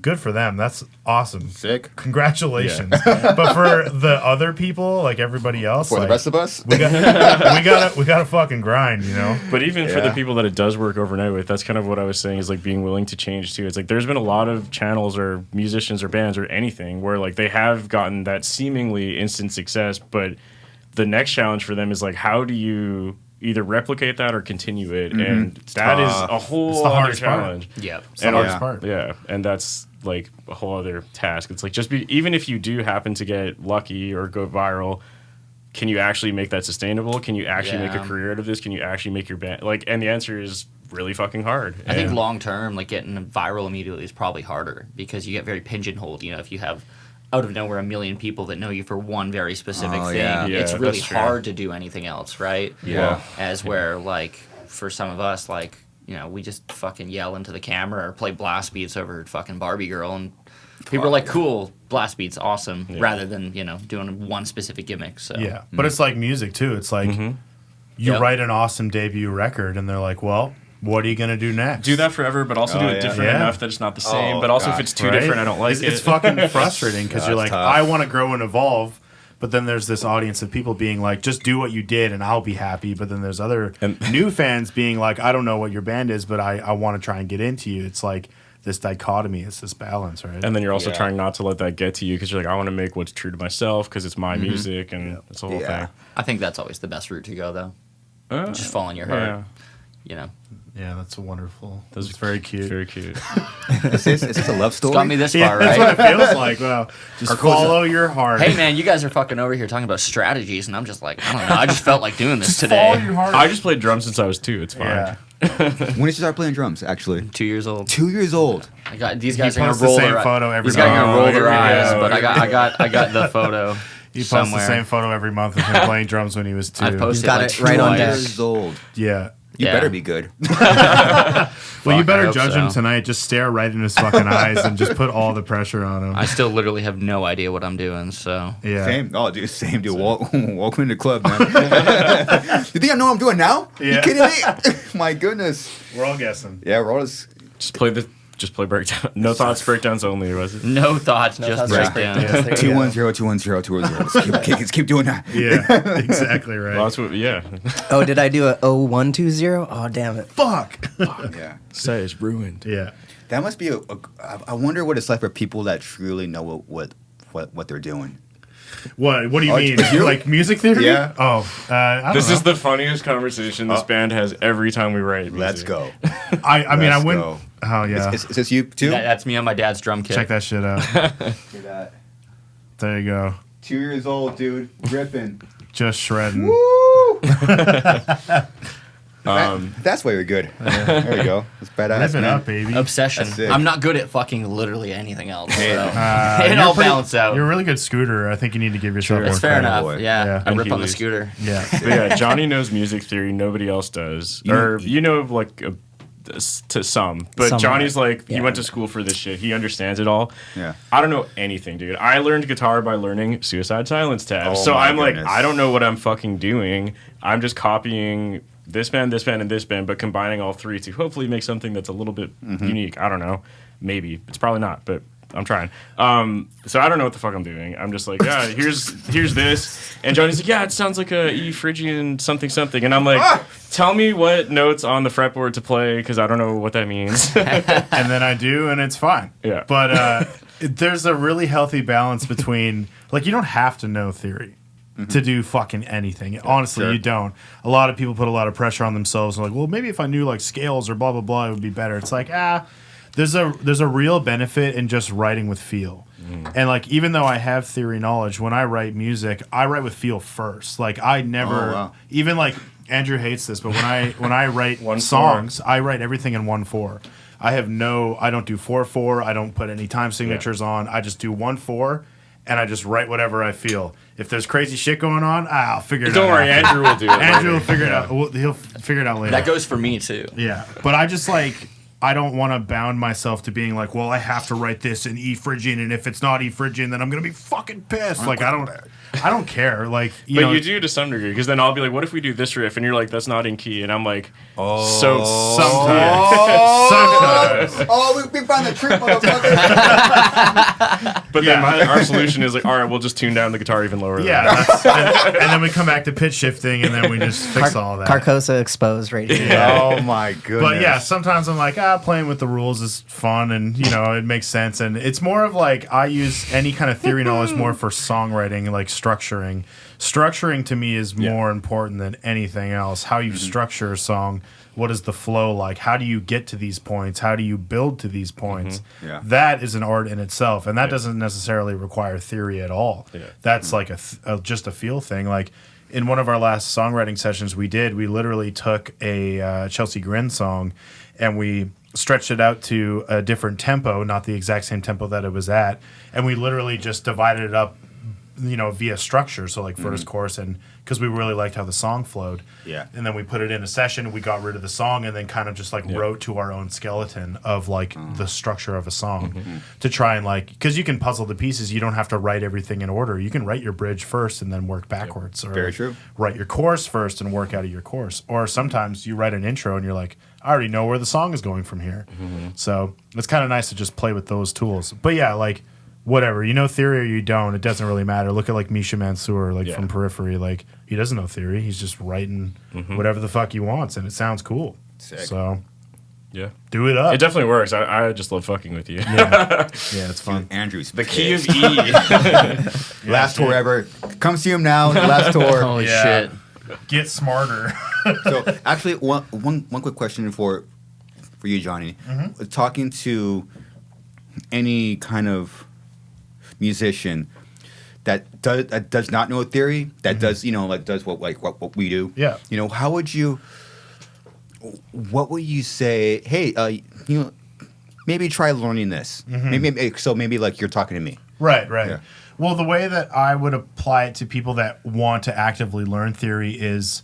Good for them. That's awesome. Sick. Congratulations. But for the other people, like everybody else, For like, the rest of us, we gotta fucking grind. You know. But even for the Yeah. people that it does work overnight with, that's kind of what I was saying, is like being willing to change too. It's like there's been a lot of channels or musicians or bands or anything where like they have gotten that seemingly instant success, but the next challenge for them is like, how do you either replicate that or continue it? And that is a whole It's the other hardest part. challenge. Yep. It's the And hardest yeah. part. Yeah, and that's like a whole other task. It's like, just even if you do happen to get lucky or go viral, can you actually make that sustainable? Can you actually make a Yeah. career out of this? Can you actually make your band like? And the answer is really fucking hard. I think And- long term, like getting viral immediately is probably harder because you get very pigeonholed. You know, if you have out of nowhere 1 million people that know you for one very specific Oh, thing, yeah. Yeah, it's really that's true. hard to do anything else, right? Yeah. As where, like, for some of us, like, you know, we just fucking yell into the camera or play blast beats over fucking Barbie Girl, and people are like, cool, blast beats, awesome, rather than, you know, doing one specific gimmick. So Yeah, but it's like music too. It's like you Yep. write an awesome debut record, and they're like, "Well, what are you gonna do next?" do that forever, but also Oh, do it yeah. different Yeah. enough that it's not the same. Oh, but also, if God. it's too Right? different, I don't like It's it. fucking frustrating because you're That's like, tough. I want to grow and evolve, but then there's this audience of people being like, just do what you did and I'll be happy. But then there's other new fans being like, I don't know what your band is, but I want to try and get into you. It's like this dichotomy. It's this balance, right? And then you're also Yeah. trying not to let that get to you, because you're like, I want to make what's true to myself because it's my music, and it's a whole Yeah. I think that's always the best route to go, though. thing. Just follow your heart. Yeah, You know, yeah, that's a wonderful. That's That's very cute. very cute. is this a love story? got me this Yeah, far, that's right? what it feels like. Wow, just follow your heart. Hey man, you guys are fucking over here talking about strategies, and I'm just like, I don't know. I just felt like doing this follow today. your heart. I just played drums since I was 2. It's fine. Yeah. When did you start playing drums? Actually, 2 years old. 2 years old. I got these guys He are gonna posts the roll same their photo every These guys are month. gonna roll Oh, their here we eyes, go. but I got the photo. He posts somewhere. the same photo every month of him playing drums when he was 2. I posted got like it right on twice. deck. 2 years old. Yeah. You better be good. Well, you better judge him so. tonight. Just stare right in his fucking eyes and just put all the pressure on him. I still literally have no idea what I'm doing, so. Yeah. Same. Oh, dude, same, dude. Welcome to the club, man. You think I know what I'm doing now? Yeah. You kidding me? My goodness. We're all guessing. Yeah, we're all just... Just play breakdown. No thoughts, breakdowns only, was it? No thoughts, No just thoughts, just breakdown. breakdowns. There you go. 210, 210, 210. Let's keep doing that. Yeah, exactly right. Well, that's what, yeah. Oh, did I do a 0120? Oh, damn it. Fuck. Yeah. Say it's ruined. Yeah. That must be I wonder what it's like for people that truly know what they're doing. What do you Oh, mean? you? Like music theory? Yeah. Oh, I don't This know. is the funniest conversation this band has every time we write music. Let's go. I mean, I Let's went. go. Oh yeah. Is this you too? That's me on my dad's drum kit. Check that shit out. Look at that. There you go. 2 years old, dude. Ripping. Just shredding. Woo! That's why you're good. There you go. It's badass, Rip it man. up, baby. Obsession. That's sick. I'm not good at fucking literally anything else. So. You're it all pretty- balance out. You're a really good scooter. I think you need to give yourself more It's fair credit. enough. boy. Yeah. Yeah. I And rip on the Heelys. scooter. Yeah. But yeah, Johnny knows music theory. Nobody else does. To some. But Somewhat. Johnny's like, he Yeah. went to school for this shit. He understands it all. Yeah. I don't know anything, dude. I learned guitar by learning Suicide Silence tabs. Oh So my I'm goodness. like, I don't know what I'm fucking doing. I'm just copying this band, and this band, but combining all three to hopefully make something that's a little bit unique. I don't know. Maybe. It's probably not, but I'm trying. So I don't know what the fuck I'm doing. I'm just like, yeah, here's this. And Johnny's like, yeah, it sounds like a E Phrygian something. And I'm like, tell me what notes on the fretboard to play, because I don't know what that means. And then I do, and it's fine. Yeah. But there's a really healthy balance between, like, you don't have to know theory to do fucking anything. Honestly, sure. you don't. A lot of people put a lot of pressure on themselves and like, well, maybe if I knew like scales or blah blah blah, it would be better. It's like, there's a real benefit in just writing with feel. And like, even though I have theory knowledge, when I write music, I write with feel first. Like, I never even like Andrew hates this, but when I write songs, I write everything in 1/4. I don't do 4/4. I don't put any time signatures on. I just do 1/4, and I just write whatever I feel. If there's crazy shit going on, I'll figure it out. Don't worry, after. Andrew will do it. Andrew will later. figure it out. He'll figure it out later. That goes for me, too. Yeah, but I just like, I don't want to bound myself to being like, well, I have to write this in E Phrygian, and if it's not E Phrygian, then I'm gonna be fucking pissed. Like, I don't care. Like, you know, You do to some degree, because then I'll be like, what if we do this riff? And you're like, that's not in key. And I'm like, sometimes. We found the trick, motherfucker. But then our solution is like, all right, we'll just tune down the guitar even lower. Yeah, and then we come back to pitch shifting, and then we just fix all that. Carcosa exposed right here. Oh my goodness. But yeah, sometimes I'm like, playing with the rules is fun, and you know, it makes sense. And it's more of like, I use any kind of theory knowledge more for songwriting, like structuring. Structuring to me is more important than anything else. How you structure a song, what is the flow like? How do you get to these points? How do you build to these points? Yeah. That is an art in itself, and that doesn't necessarily require theory at all. Yeah. That's like just a feel thing. Like, in one of our last songwriting sessions we literally took a Chelsea Grin song and we stretched it out to a different tempo, not the exact same tempo that it was at, and we literally just divided it up, you know, via structure. So like first chorus, and because we really liked how the song flowed. Yeah. And then we put it in a session, we got rid of the song, and then kind of just like wrote to our own skeleton of like the structure of a song to try and like, because you can puzzle the pieces, you don't have to write everything in order. You can write your bridge first and then work backwards. Or Very true. Write your chorus first and work out of your chorus. Or sometimes you write an intro and you're like, I already know where the song is going from here. So it's kind of nice to just play with those tools. But yeah, like, whatever, you know theory or you don't, it doesn't really matter. Look at like Misha Mansour, like from Periphery. Like, he doesn't know theory. He's just writing whatever the fuck he wants, and it sounds cool. Sick. So Yeah. do it up. It definitely works. I just love fucking with you. Yeah, it's fun. Andrews. The key of E. Last tour ever. Come see him now. Last tour. Holy Yeah. shit. Get smarter. So actually, one quick question for you, Johnny. Talking to any kind of musician that does not know theory, that does does what we do. Yeah. You know, what would you say? Hey, maybe try learning this. Maybe like you're talking to me. Right. Yeah. Well, the way that I would apply it to people that want to actively learn theory is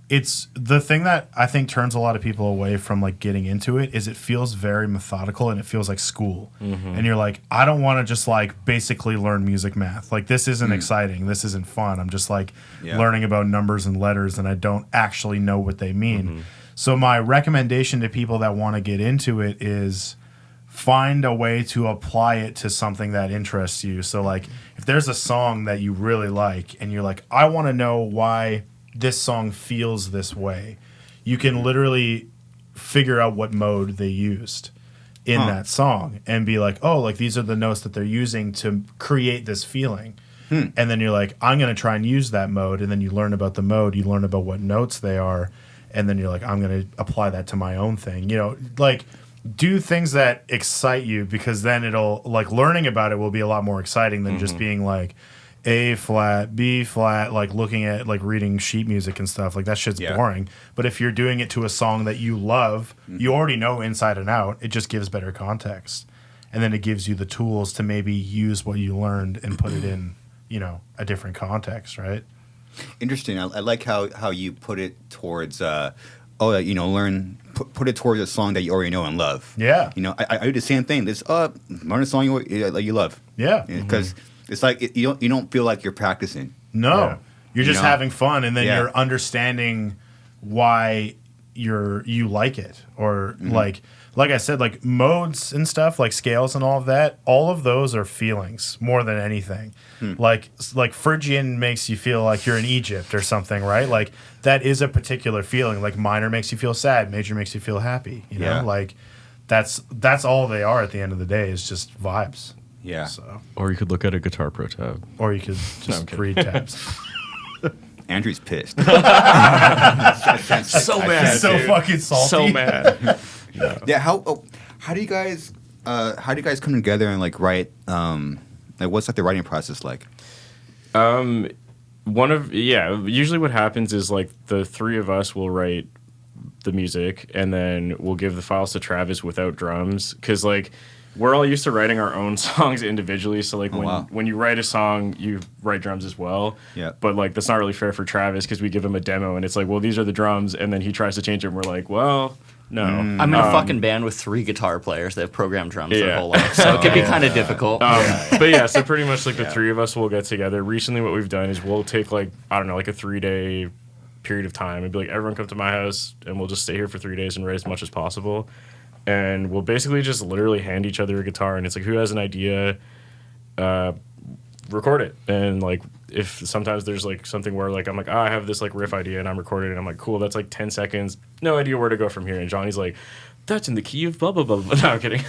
it's the thing that I think turns a lot of people away from like getting into it is it feels very methodical and it feels like school. And you're like, I don't want to just like basically learn music math. Like this isn't exciting. This isn't fun. I'm just like learning about numbers and letters and I don't actually know what they mean. So my recommendation to people that want to get into it is find a way to apply it to something that interests you. So like if there's a song that you really like and you're like, I want to know why this song feels this way, you can literally figure out what mode they used in that song and be like, oh, like these are the notes that they're using to create this feeling. And then you're like, I'm going to try and use that mode. And then you learn about the mode, you learn about what notes they are. And then you're like, I'm going to apply that to my own thing. You know, like do things that excite you because then it'll like learning about it will be a lot more exciting than just being like, A flat, B flat, like looking at like reading sheet music and stuff. Like that shit's boring. But if you're doing it to a song that you love, you already know inside and out. It just gives better context. And then it gives you the tools to maybe use what you learned and put it in, you know, a different context, right? Interesting. I like how you put it towards, you know, put it towards a song that you already know and love. Yeah. You know, I do the same thing. This learn a song you love. Yeah. Because it's like you don't feel like you're practicing. No, you're just having fun, and then you're understanding why you like it, or like I said, like modes and stuff, like scales and all of that. All of those are feelings more than anything. Like Phrygian makes you feel like you're in Egypt or something, right? Like that is a particular feeling. Like minor makes you feel sad, major makes you feel happy. You know, like that's all they are at the end of the day is just vibes. Yeah. So. Or you could look at a Guitar Pro tab. Or you could just read tabs. Andrew's pissed. So mad. So fucking salty. So mad. Yeah. How do you guys come together and like write? Like what's like the writing process like? Usually what happens is like the three of us will write the music and then we'll give the files to Travis without drums because like. We're all used to writing our own songs individually, so like when you write a song, you write drums as well. Yeah. But like that's not really fair for Travis because we give him a demo and it's like, well, these are the drums, and then he tries to change it, and we're like, well, no. I'm in a fucking band with 3 guitar players that have programmed drums their whole life, so it can be kind of difficult. But yeah, so pretty much like the three of us will get together. Recently, what we've done is we'll take like I don't know, like a 3-day period of time and be like, everyone come to my house, and we'll just stay here for 3 days and write as much as possible. And we'll basically just literally hand each other a guitar, and it's like, who has an idea, record it. And like, if sometimes there's like something where like I'm like, I have this like riff idea, and I'm recording it, and I'm like, cool, that's like 10 seconds, no idea where to go from here. And Johnny's like, that's in the key of blah blah blah. No, I'm kidding.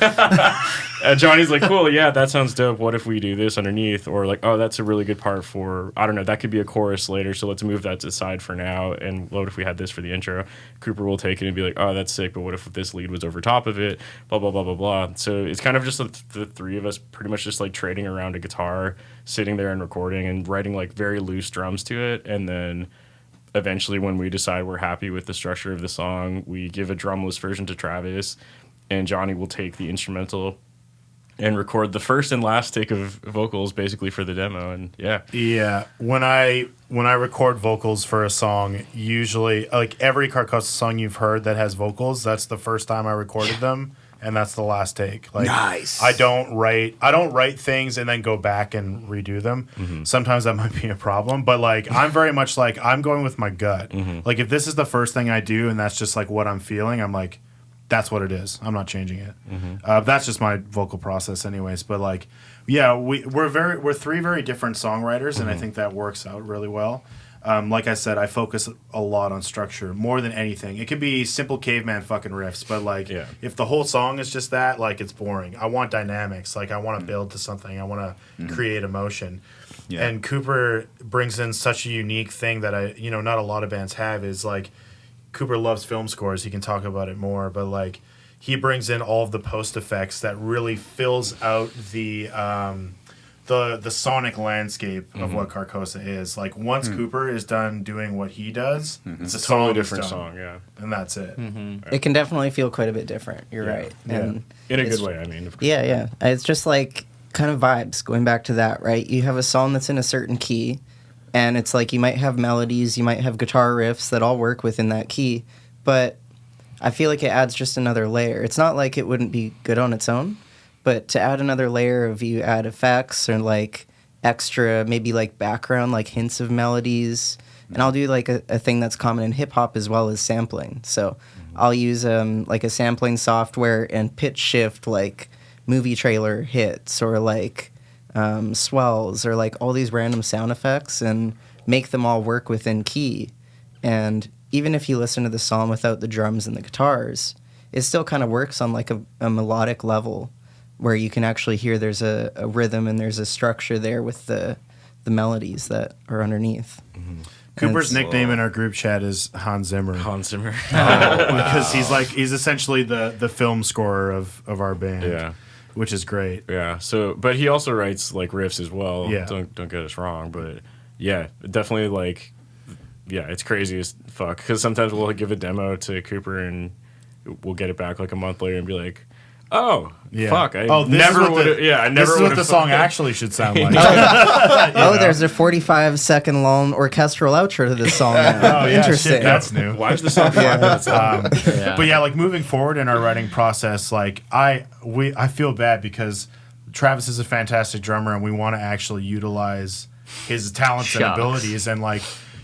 And Johnny's like, cool, yeah, that sounds dope. What if we do this underneath? Or like, oh, that's a really good part for, I don't know, that could be a chorus later, so let's move that to the side for now. And what if we had this for the intro? Cooper will take it and be like, oh, that's sick, but what if this lead was over top of it? Blah blah blah blah blah. So it's kind of just the three of us pretty much just like trading around a guitar, sitting there and recording and writing like very loose drums to it, and then eventually when we decide we're happy with the structure of the song, we give a drumless version to Travis, and Johnny will take the instrumental and record the first and last take of vocals basically for the demo. And yeah, when I record vocals for a song, usually like every Carcosa song you've heard that has vocals, that's the first time I recorded them, and that's the last take. Like, nice. I don't write things and then go back and redo them. Sometimes that might be a problem, but like I'm very much like I'm going with my gut. Like if this is the first thing I do and that's just like what I'm feeling, I'm like, that's what it is. I'm not changing it. That's just my vocal process anyways. But like, yeah, we're 3 very different songwriters, and I think that works out really well. Like I said, I focus a lot on structure more than anything. It could be simple caveman fucking riffs, but like if the whole song is just that, like it's boring. I want dynamics. Like I want to build to something. I want to create emotion. Yeah. And Cooper brings in such a unique thing that not a lot of bands have, is like Cooper loves film scores. He can talk about it more, but like he brings in all of the post effects that really fills out the sonic landscape of what Carcosa is. Like once Cooper is done doing what he does, it's a totally different song, and that's it. It can definitely feel quite a bit different. You're right. And in a good way, I mean. Of course. Yeah. It's just like kind of vibes, going back to that, right? You have a song that's in a certain key, And it's like you might have melodies, you might have guitar riffs that all work within that key, but I feel like it adds just another layer. It's not like it wouldn't be good on its own, but to add another layer of you add effects or like extra, maybe like background, like hints of melodies. And I'll do like a thing that's common in hip hop as well as sampling. So I'll use like a sampling software and pitch shift like movie trailer hits or like swells or like all these random sound effects and make them all work within key. And even if you listen to the song without the drums and the guitars, it still kind of works on like a melodic level where you can actually hear there's a rhythm and there's a structure there with the melodies that are underneath. Mm-hmm. Cooper's nickname in our group chat is Hans Zimmer. Hans Zimmer. Because he's essentially the film scorer of our band. Yeah. Which is great. Yeah. So, but he also writes like riffs as well. Yeah. Don't get us wrong, but yeah, definitely like, yeah, it's crazy as fuck. Because sometimes we'll give a demo to Cooper and we'll get it back like a month later and be like, oh, fuck! I never would have. Yeah, I never. This is what the song actually should sound like. There's a 45-second long orchestral outro to this song. Oh, yeah, Interesting. shit, that's new. Why is the song 5 minutes long? But yeah, like moving forward in our writing process, like I feel bad because Travis is a fantastic drummer and we want to actually utilize his talents and abilities. And like,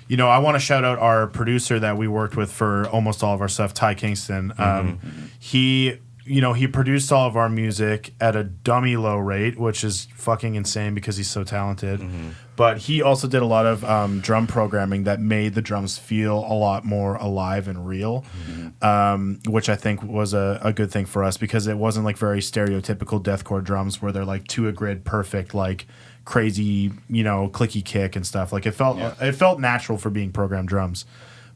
you know, I want to shout out our producer that we worked with for almost all of our stuff, Ty Kingston. He produced all of our music at a dummy low rate, which is fucking insane because he's so talented. Mm-hmm. But he also did a lot of drum programming that made the drums feel a lot more alive and real, which I think was a good thing for us because it wasn't like very stereotypical deathcore drums where they're like to a grid perfect, like crazy, clicky kick and stuff. Like it felt natural for being programmed drums.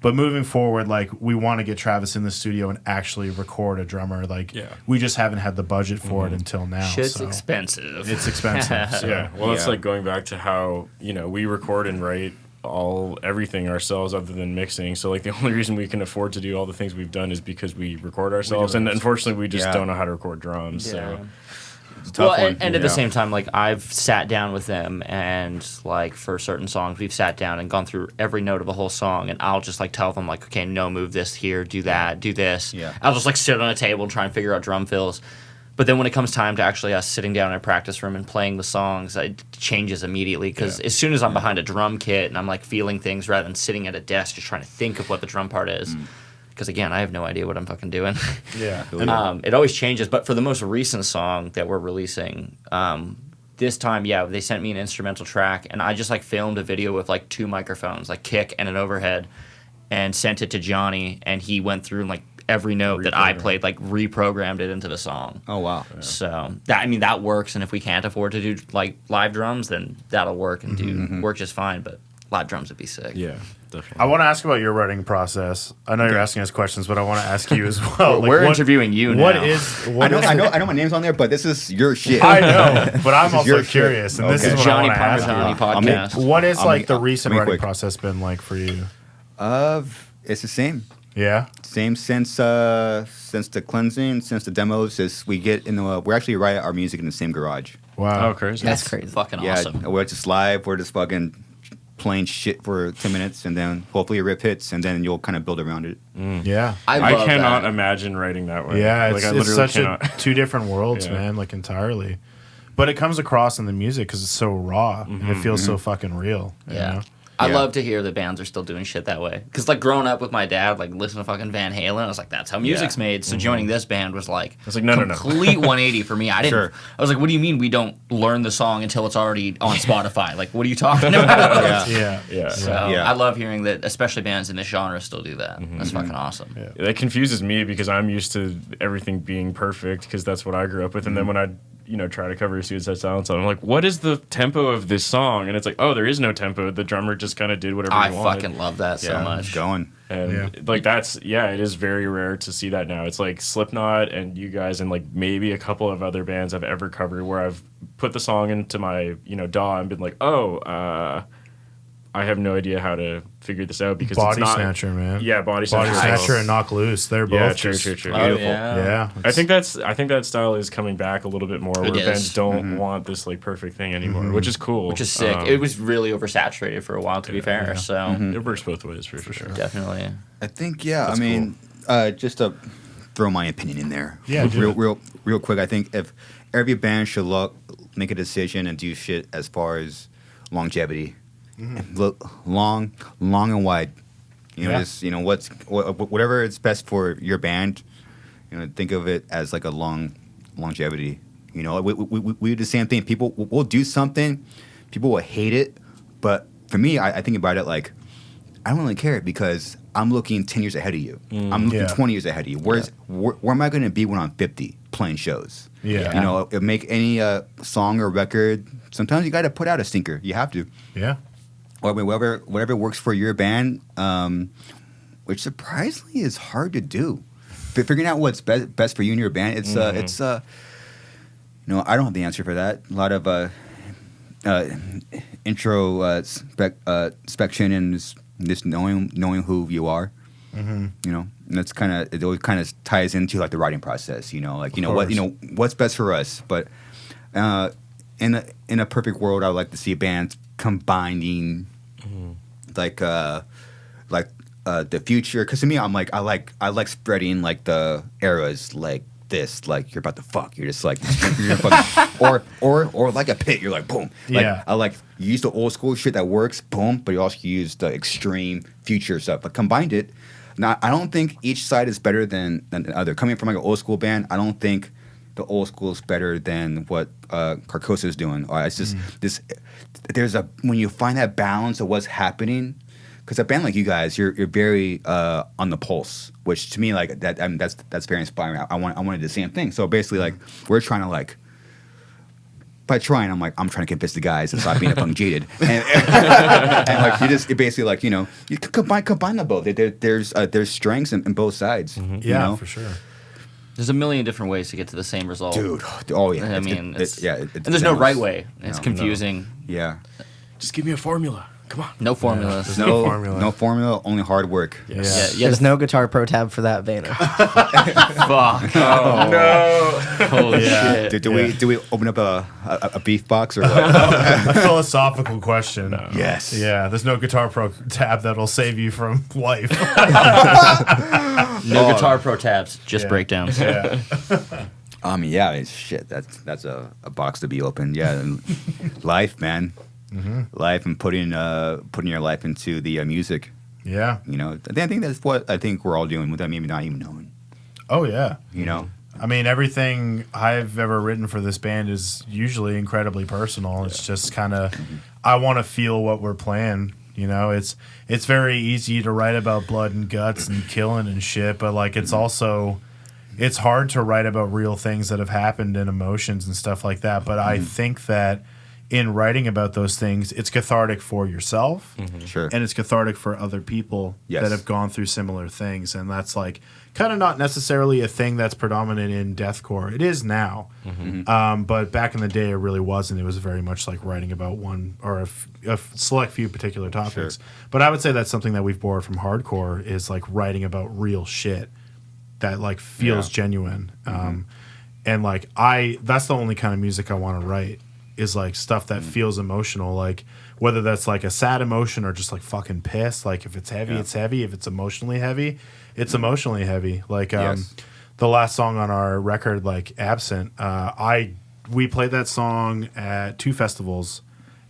But moving forward, like we want to get Travis in the studio and actually record a drummer. Like we just haven't had the budget for it until now. Shit's expensive. It's expensive. So. Yeah. Well, it's like going back to how we record and write everything ourselves other than mixing. So like the only reason we can afford to do all the things we've done is because we record ourselves, and unfortunately we just don't know how to record drums. Yeah. So. Well, and at the same time, like I've sat down with them and like for certain songs, we've sat down and gone through every note of a whole song, and I'll just like tell them like, okay, no, move this here, do that, do this. Yeah. I'll just like sit on a table and try and figure out drum fills. But then when it comes time to actually us sitting down in a practice room and playing the songs, it changes immediately because as soon as I'm behind a drum kit and I'm like feeling things rather than sitting at a desk just trying to think of what the drum part is. Because again, I have no idea what I'm fucking doing. Yeah. It always changes. But for the most recent song that we're releasing, this time, they sent me an instrumental track, and I just like filmed a video with like 2 microphones, like kick and an overhead, and sent it to Johnny, and he went through and like every note that I played, like reprogrammed it into the song. Oh wow! Yeah. So that works. And if we can't afford to do like live drums, then that'll work and work just fine. But live drums would be sick. Yeah. Definitely. I want to ask about your writing process. I know you're asking us questions, but I want to ask you as well. We're interviewing you now. I know my name's on there, but this is your shit. I know, but I'm also curious, and this is what Johnny I want to ask you. podcast. What is like the recent writing process been like for you? It's the same. Yeah. Same since the cleansing, since the demos. We get in we actually write our music in the same garage. Wow. Oh, crazy. That's crazy. Fucking awesome. We're just live. We're just fucking playing shit for 10 minutes, and then hopefully a rip hits, and then you'll kind of build around it. Yeah. I cannot imagine writing that way. Yeah, like, it's such two different worlds, man, like entirely. But it comes across in the music because it's so raw. And it feels so fucking real. You know? I love to hear that bands are still doing shit that way. Because, like, growing up with my dad, like, listening to fucking Van Halen, I was like, that's how music's made. So joining this band was, like, complete 180 for me. I was like, what do you mean we don't learn the song until it's already on Spotify? Like, what are you talking about? So I love hearing that, especially bands in this genre still do that. That's fucking awesome. Yeah. That confuses me because I'm used to everything being perfect because that's what I grew up with. And then when I try to cover Suicide Silence, I'm like, what is the tempo of this song? And it's like, oh, there is no tempo. The drummer just kind of did whatever he wanted. I fucking love that so much. Going. And like it is very rare to see that now. It's like Slipknot and you guys and like maybe a couple of other bands I've ever covered where I've put the song into my DAW and been like, I have no idea how to figure this out because Body it's not Snatcher, man. Yeah, Body Body Snatcher. Snatcher and Knock Loose. They're both True. Beautiful. Yeah. I think that style is coming back a little bit more, where It is. bands don't want this like perfect thing anymore, which is cool. Which is sick. It was really oversaturated for a while, to be fair. So it works both ways for sure. definitely. I think I That's mean, just to throw my opinion in there. Yeah, do it. real quick. I think if every band should make a decision and do shit as far as longevity, long and wide. You know, Yeah. just whatever is best for your band. You know, think of it as like a longevity. You know, we do the same thing. People will do something, people will hate it, but for me, I think about it like I don't really care because I'm looking 10 years ahead of you. I'm looking 20 years ahead of you. Where am I going to be when I'm 50 playing shows? Yeah. You know, make any song or record. Sometimes you got to put out a stinker. You have to. Yeah. Or whatever works for your band, which surprisingly is hard to do. Figuring out what's best for you and your band, it's I don't have the answer for that. A lot of inspection and just knowing who you are. You know, and that's it always kind of ties into like the writing process. You know, like what's best for us. But in a perfect world, I would like to see bands combining like the future, because to me I like spreading like the eras like this, like you're about to fuck, you're just like you're fucking, or like a pit, you're like boom, like, Yeah. I like you use the old school shit that works, boom, but you also use the extreme future stuff, but combined it. Now I don't think each side is better than the other. Coming from like an old school band, I don't think the old school is better than what Carcosa is doing. It's just this. When you find that balance of what's happening, because a band like you guys, you're very on the pulse, which to me like that. I mean, that's very inspiring. I wanted the same thing. So basically, like we're trying to like. By trying, I'm trying to convince the guys to stop being fucking jaded, and like you basically like you combine them both. There's strengths in both sides. Yeah, you know? for sure. There's a million different ways to get to the same result. Dude. Oh yeah. I mean, and there's no right way. It's confusing. Yeah. Just give me a formula. Come on. No formulas. There's no formula. No formula. Only hard work. Yeah. There's no Guitar Pro tab for that, Baena. Fuck. Oh no. Holy shit. Do we open up a beef box or what? A philosophical question. No. Yes. Yeah, there's no Guitar Pro tab that'll save you from life. No Guitar Pro tabs, just breakdowns. Yeah. Yeah, it's shit. That's a box to be opened. Yeah, and life, man. Life and putting your life into the music. Yeah. You know, I think that's what I think we're all doing without maybe not even knowing. Oh, yeah. You know. I mean, everything I've ever written for this band is usually incredibly personal. It's just kind of, I want to feel what we're playing. You know, it's very easy to write about blood and guts and killing and shit, but like it's also, it's hard to write about real things that have happened and emotions and stuff like that. But I think that in writing about those things, it's cathartic for yourself, Sure. and it's cathartic for other people that have gone through similar things, and that's like kind of not necessarily a thing that's predominant in deathcore. It is now, but back in the day, it really wasn't. It was very much like writing about one or a select few particular topics. Sure. But I would say that's something that we've borrowed from hardcore is like writing about real shit that like feels genuine, and like that's the only kind of music I want to write. Is like stuff that feels emotional, like whether that's like a sad emotion or just like fucking pissed. Like if it's heavy, it's heavy. If it's emotionally heavy, it's emotionally heavy. Like the last song on our record, like Absent, we played that song at 2 festivals,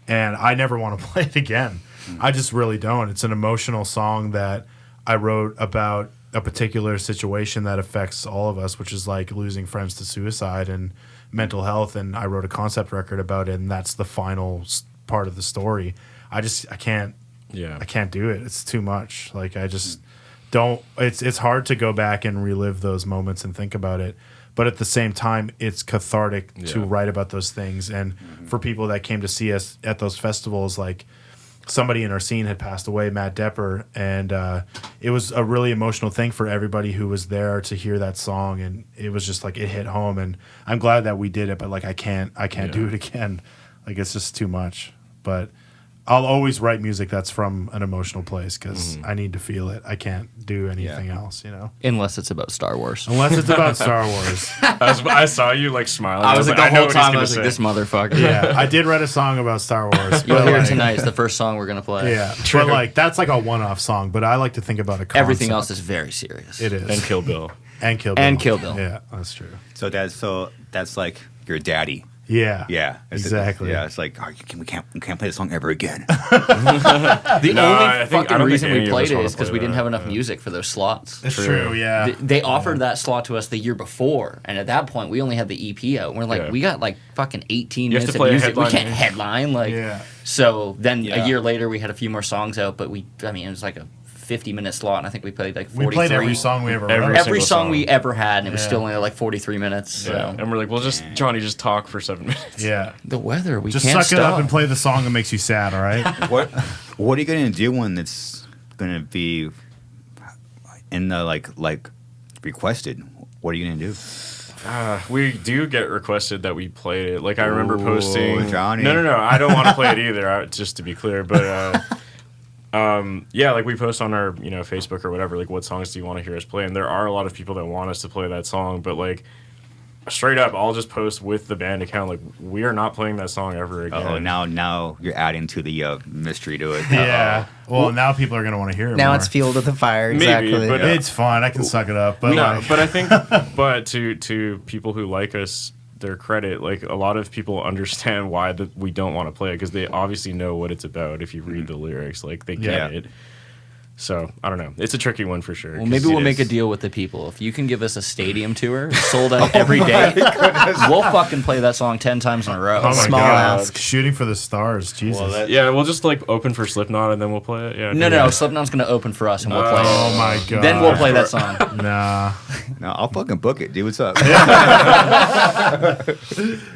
and I never want to play it again. I just really don't. It's an emotional song that I wrote about a particular situation that affects all of us, which is like losing friends to suicide and mental health, and I wrote a concept record about it, and that's the final part of the story. I can't do it. It's too much. Like I just don't. It's hard to go back and relive those moments and think about it, but at the same time, it's cathartic to write about those things. And for people that came to see us at those festivals, like somebody in our scene had passed away, Matt Depper, and it was a really emotional thing for everybody who was there to hear that song, and it was just like it hit home. And I'm glad that we did it, but like I can't do it again. Like it's just too much. But I'll always write music that's from an emotional place because I need to feel it. I can't do anything else, you know. Unless it's about Star Wars. Unless it's about Star Wars. I saw you like smiling. I was like the I know whole what he's time I gonna was like, say. this motherfucker. Yeah, I did write a song about Star Wars. You'll but, hear it like, tonight. It's the first song we're gonna play. Yeah, but like that's like a one-off song. But I like to think about a concept. Everything else is very serious. It is. And Kill Bill. And Kill Bill. And Kill Bill. Yeah, that's true. So that's like your daddy. Yeah. Yeah, Exactly. Yeah, it's like we can't play the song ever again. The No, only I fucking don't reason think we any of us played it wanna is because play we didn't that. have enough music for those slots. It's true. Yeah. They offered that slot to us the year before, and at that point, we only had the EP out. And we're like, Yeah. we got like fucking 18 You have minutes to of play a music. We headline, can't yeah. headline. Like, Yeah. so then Yeah. a year later, we had a few more songs out, but I mean, it was like a 50-minute slot, and I think we played like 43. We played every song we ever wrote. Every Every single song we song. ever had, and it was Yeah. still only like 43 minutes. So. Yeah. And we're like, well, Johnny, just talk for 7 minutes. Yeah. The weather, we Just can't suck stop. it up and play the song that makes you sad, all right? What are you gonna do when it's gonna be in the like requested? What are you gonna do? We do get requested that we played it. Like I remember Ooh, posting. Johnny. No. I don't want to play it either. Just to be clear, but yeah, like we post on our Facebook or whatever. Like, what songs do you want to hear us play? And there are a lot of people that want us to play that song, but like straight up, I'll just post with the band account like we are not playing that song ever again. Oh, now you're adding to the mystery to it. Yeah. Well, now people are going to want to hear it Now more. it's fuel to the fire. Maybe, Exactly. but It's fun. I can suck it up. But No, like, but I think, but to people who like us, their credit, like a lot of people understand why we don't want to play it because they obviously know what it's about. If you read the lyrics, like they get it. So I don't know. It's a tricky one for sure. Well, maybe we'll make a deal with the people. If you can give us a stadium tour, sold out every day, we'll fucking play that song 10 times in a row. oh my Small God. ask. Shooting for the stars. Jesus. Yeah, we'll just like open for Slipknot and then we'll play it. Yeah. No, Slipknot's gonna open for us and we'll play Oh it. my God. Then we'll play that song. Nah. No, I'll fucking book it, dude. What's up?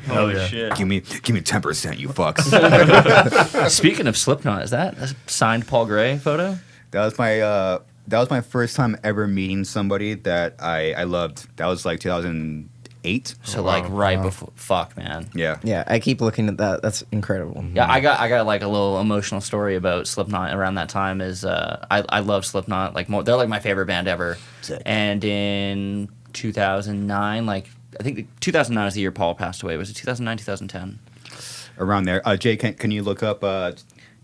Holy yeah. shit. give me 10%, you fucks. Speaking of Slipknot, is that a signed Paul Gray photo? That was my first time ever meeting somebody that I loved. That was like 2008. So like right before, fuck man. Yeah. Yeah, I keep looking at that. That's incredible. Yeah, I got like a little emotional story about Slipknot around that time. Is I love Slipknot like more. They're like my favorite band ever. Sick. And in 2009, like I think 2009 was the year Paul passed away. Was it 2009, 2010? Around there. Jay, can you look up?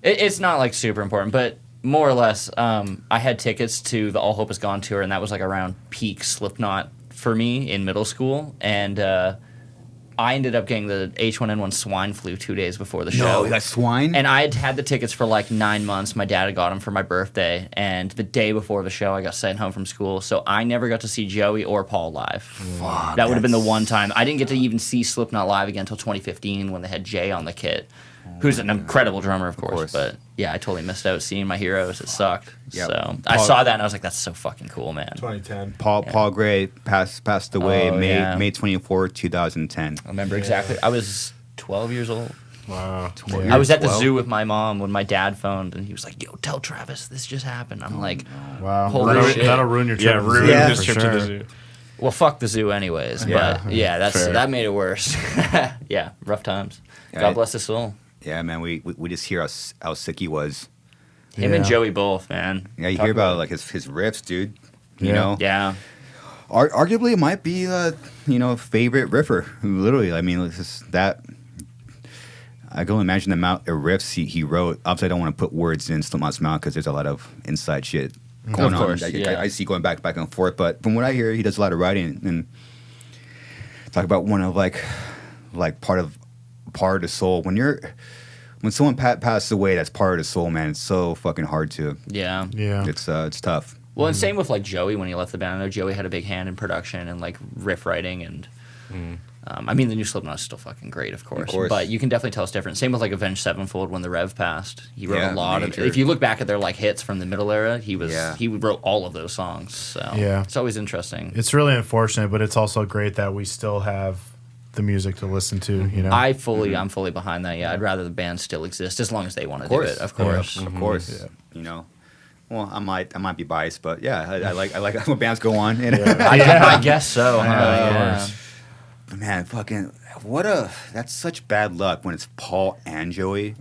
It's not like super important, but more or less, I had tickets to the All Hope Is Gone tour, and that was like around peak Slipknot for me in middle school. And I ended up getting the H1N1 swine flu 2 days before the show. No, that's swine. And I had the tickets for like 9 months. My dad had got them for my birthday. And the day before the show, I got sent home from school. So I never got to see Joey or Paul live. Fuck, That would have been the one time. I didn't get to even see Slipknot live again until 2015 when they had Jay on the kit, who's an incredible drummer, of course. But yeah, I totally missed out seeing my heroes. It sucked. Yep. So I saw that and I was like, that's so fucking cool, man. 2010. Paul Gray passed away Oh, yeah. May 24, 2010. I remember exactly. I was 12 years old. Wow. I was at the 12? zoo with my mom when my dad phoned, and he was like, "Yo, tell Travis this just happened." I'm like, Wow. Holy that'll, shit. that'll ruin your trip. Yeah, to the ruined zoo, Yeah. his for trip to sure. the zoo. "Well, fuck the zoo, anyways." Yeah. But yeah, Fair. that made it worse. Yeah, rough times. Yeah, God bless his soul. Yeah, man, we just hear how sick he was. Him and Yeah. Joey both, man. Yeah, you Talk hear about like his riffs, dude. You Yeah. know, Yeah. Arguably, it might be favorite riffer. Literally, I mean, it's just that. I can only imagine the amount of riffs he wrote. Obviously, I don't want to put words in Slipknot's mouth because there's a lot of inside shit going Of course, on. yeah. I see going back and forth. But from what I hear, he does a lot of writing and talk about one of like part of the soul. When someone passes away, that's part of the soul, man. It's so fucking hard to. Yeah. Yeah. It's tough. Well, and same with like Joey when he left the band. I know Joey had a big hand in production and like riff writing and. I mean, the new Slipknot is still fucking great, of course. But you can definitely tell it's different. Same with like Avenged Sevenfold when the Rev passed. He wrote a lot of. If you look back at their like hits from the middle era, he wrote all of those songs. So Yeah. it's always interesting. It's really unfortunate, but it's also great that we still have the music to listen to, you know? I'm fully behind that. Yeah, I'd rather the band still exist as long as they want to do it. Of course. Of course. Yeah. You know. Well, I might be biased, but yeah, I like when bands go on. And I guess so. Huh? Yeah. Man, fucking that's such bad luck when it's Paul and Joey.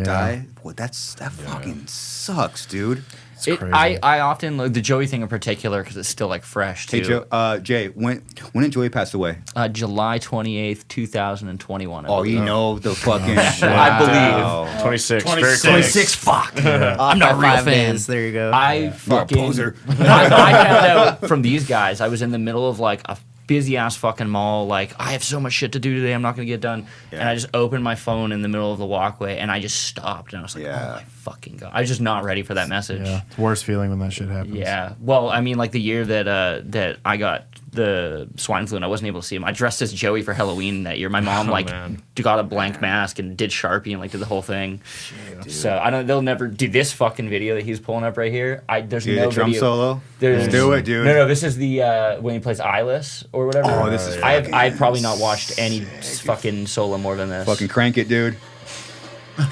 die. Well, that fucking sucks, dude. It's crazy. I often look the Joey thing in particular because it's still like fresh too. Hey, Joe, Jay, when did Joey pass away? July 28th, 2021. Oh, you know the fucking. I believe. 26. 26. 26. Fuck. I'm not a real 5 fan. days. There you go. I fucking. poser. I found out from these guys. I was in the middle of like a busy ass fucking mall. Like, I have so much shit to do today. I'm not gonna get done. Yeah. And I just opened my phone in the middle of the walkway, and I just stopped. And I was like, Yeah. oh my fucking god. I was just not ready for that message. Yeah, it's the worst feeling when that shit happens. Yeah. Well, I mean, like the year that I got the swine flu and I wasn't able to see him, I dressed as Joey for Halloween that year. My mom got a blank mask and did Sharpie and like did the whole thing. Shit, So I don't. They'll never do this fucking video that he's pulling up right here. There's Dude, no the drum video. solo. There's- Let's do it, dude. No, this is the when he plays Eyeless or whatever. Oh, this is I've probably not watched any fucking solo more than this. Fucking crank it, dude.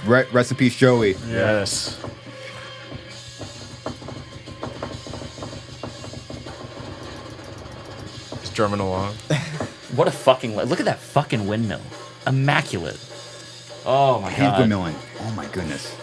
Rest in peace, Joey. Yes. He's drumming along. What a fucking look at that fucking windmill, immaculate. Oh my He's god. windmilling. Oh my goodness.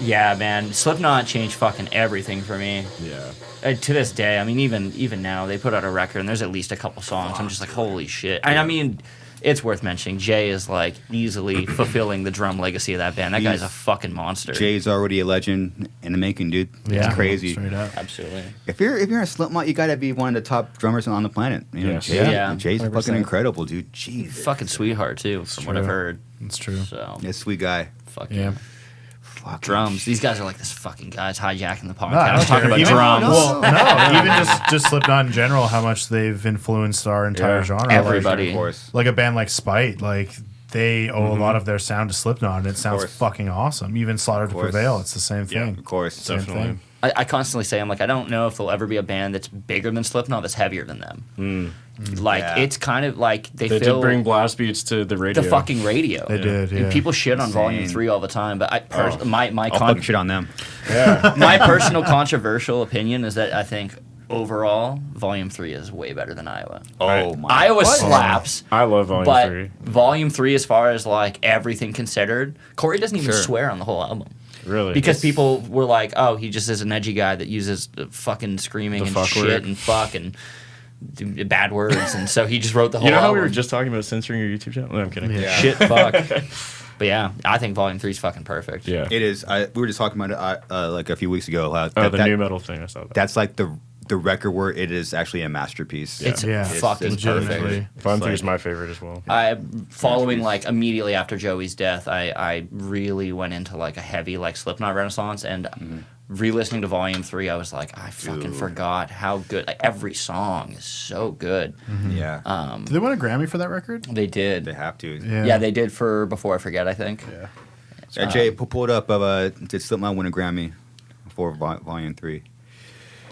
Yeah, man. Slipknot changed fucking everything for me. Yeah. To this day, I mean, even now, they put out a record and there's at least a couple songs. I'm just like, holy shit. And I mean, it's worth mentioning. Jay is like easily fulfilling the drum legacy of that band. That guy's a fucking monster. Jay's already a legend in the making, dude. Yeah, It's crazy. Straight up. Absolutely. If you're a Slipknot, you gotta be one of the top drummers on the planet. You know, Yes. Yeah. Jay's 100%. fucking incredible, dude. Jeez. Fucking sweetheart too, from what I've true. heard. It's true. So Yeah, sweet guy. fucking Yeah. Fucking drums. These guys are like this fucking guys hijacking the podcast. No, I don't talking care. about Even- drums. Well, no, even just Slipknot in general, how much they've influenced our entire Yeah. genre. Everybody. Of course. Like a band like Spite, like they owe a lot of their sound to Slipknot, and it sounds course. fucking awesome. Even Slaughter to course. Prevail, it's the same Yeah, thing. Of course. Same Definitely. thing. I constantly say, I'm like, I don't know if there'll ever be a band that's bigger than Slipknot that's heavier than them. Like, Yeah. it's kind of like they They fill did bring blast beats to the radio. the fucking radio. They did, yeah. And people shit on Volume Insane. 3 all the time, but my I'll fucking shit on them. my personal controversial opinion is that I think overall Volume 3 is way better than Iowa. Oh my. Iowa slaps, I love Volume but 3. Volume 3, as far as like everything considered, Corey doesn't even Sure. swear on the whole album. Really? Because people were like, oh, he just is an edgy guy that uses fucking screaming The and fuck shit word. and fuck and bad words, and so he just wrote the whole You know how we album. were just talking about censoring your YouTube channel? No, I'm kidding. Yeah. Shit, fuck. But yeah, I think Volume 3 is fucking perfect. Yeah. It is. We were just talking about it like a few weeks ago. Oh, the new metal thing. I saw that. That's like the record where it is actually a masterpiece. It's Yeah. fucking It's perfect. legitimately. Volume 3 like- is my favorite as well. Following like immediately after Joey's death, I really went into like a heavy like Slipknot renaissance, and re-listening to Volume 3, I was like, I fucking Dude. forgot how good like, every song is so good. Yeah. Did they win a Grammy for that record? They did. They have to. Yeah, they did for Before I Forget, I think. Yeah. Jay, pull it up. Did Slipknot win a Grammy for Volume 3?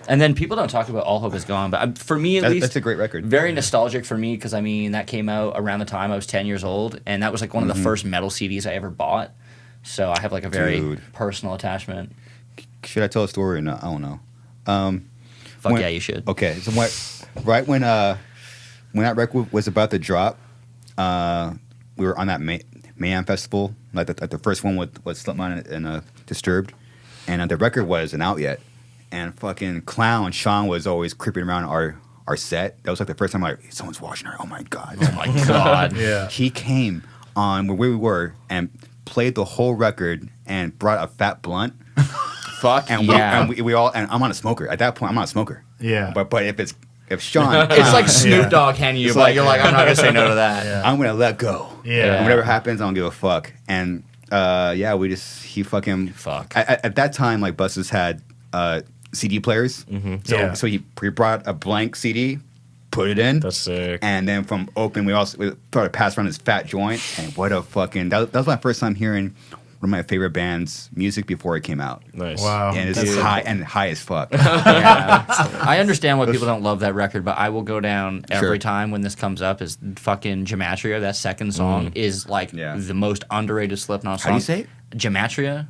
And then people don't talk about All Hope Is Gone, but for me at least, That's a great record. very nostalgic for me because I mean that came out around the time I was 10 years old, and that was like one of the first metal CDs I ever bought. So I have like a very Dude. personal attachment. Should I tell a story or not? I don't know. Fuck When- yeah, you should. Okay, so right when that record was about to drop, we were on that Mayhem festival, like the first one with Slipknot and Disturbed, and the record wasn't out yet, and fucking clown Sean was always creeping around our set. That was like the first time like someone's watching her. Oh my god! Oh my god. Yeah. He came on where we were and played the whole record and brought a fat blunt. Fuck And yeah. we all, and I'm not a smoker. At that point, I'm not a smoker. Yeah. But if Sean, It's like comes, Snoop Yeah. Dogg handing you, It's but like- you're like, I'm not gonna say no to that. Yeah. I'm gonna let go. Yeah. And whatever happens, I don't give a fuck. And he fucking Fuck. At that time, like buses had CD players. Yeah. So he brought a blank CD, put it in. That's sick. And then from open, we started passing around his fat joint. And what a fucking that was my first time hearing one of my favorite bands' music before it came out. Nice. Wow. And it's That's so high as fuck. Yeah. I understand why people don't love that record, but I will go down every Sure. time when this comes up. Is fucking Gematria? That second song is like Yeah. the most underrated Slipknot song. How do you say it? Gematria.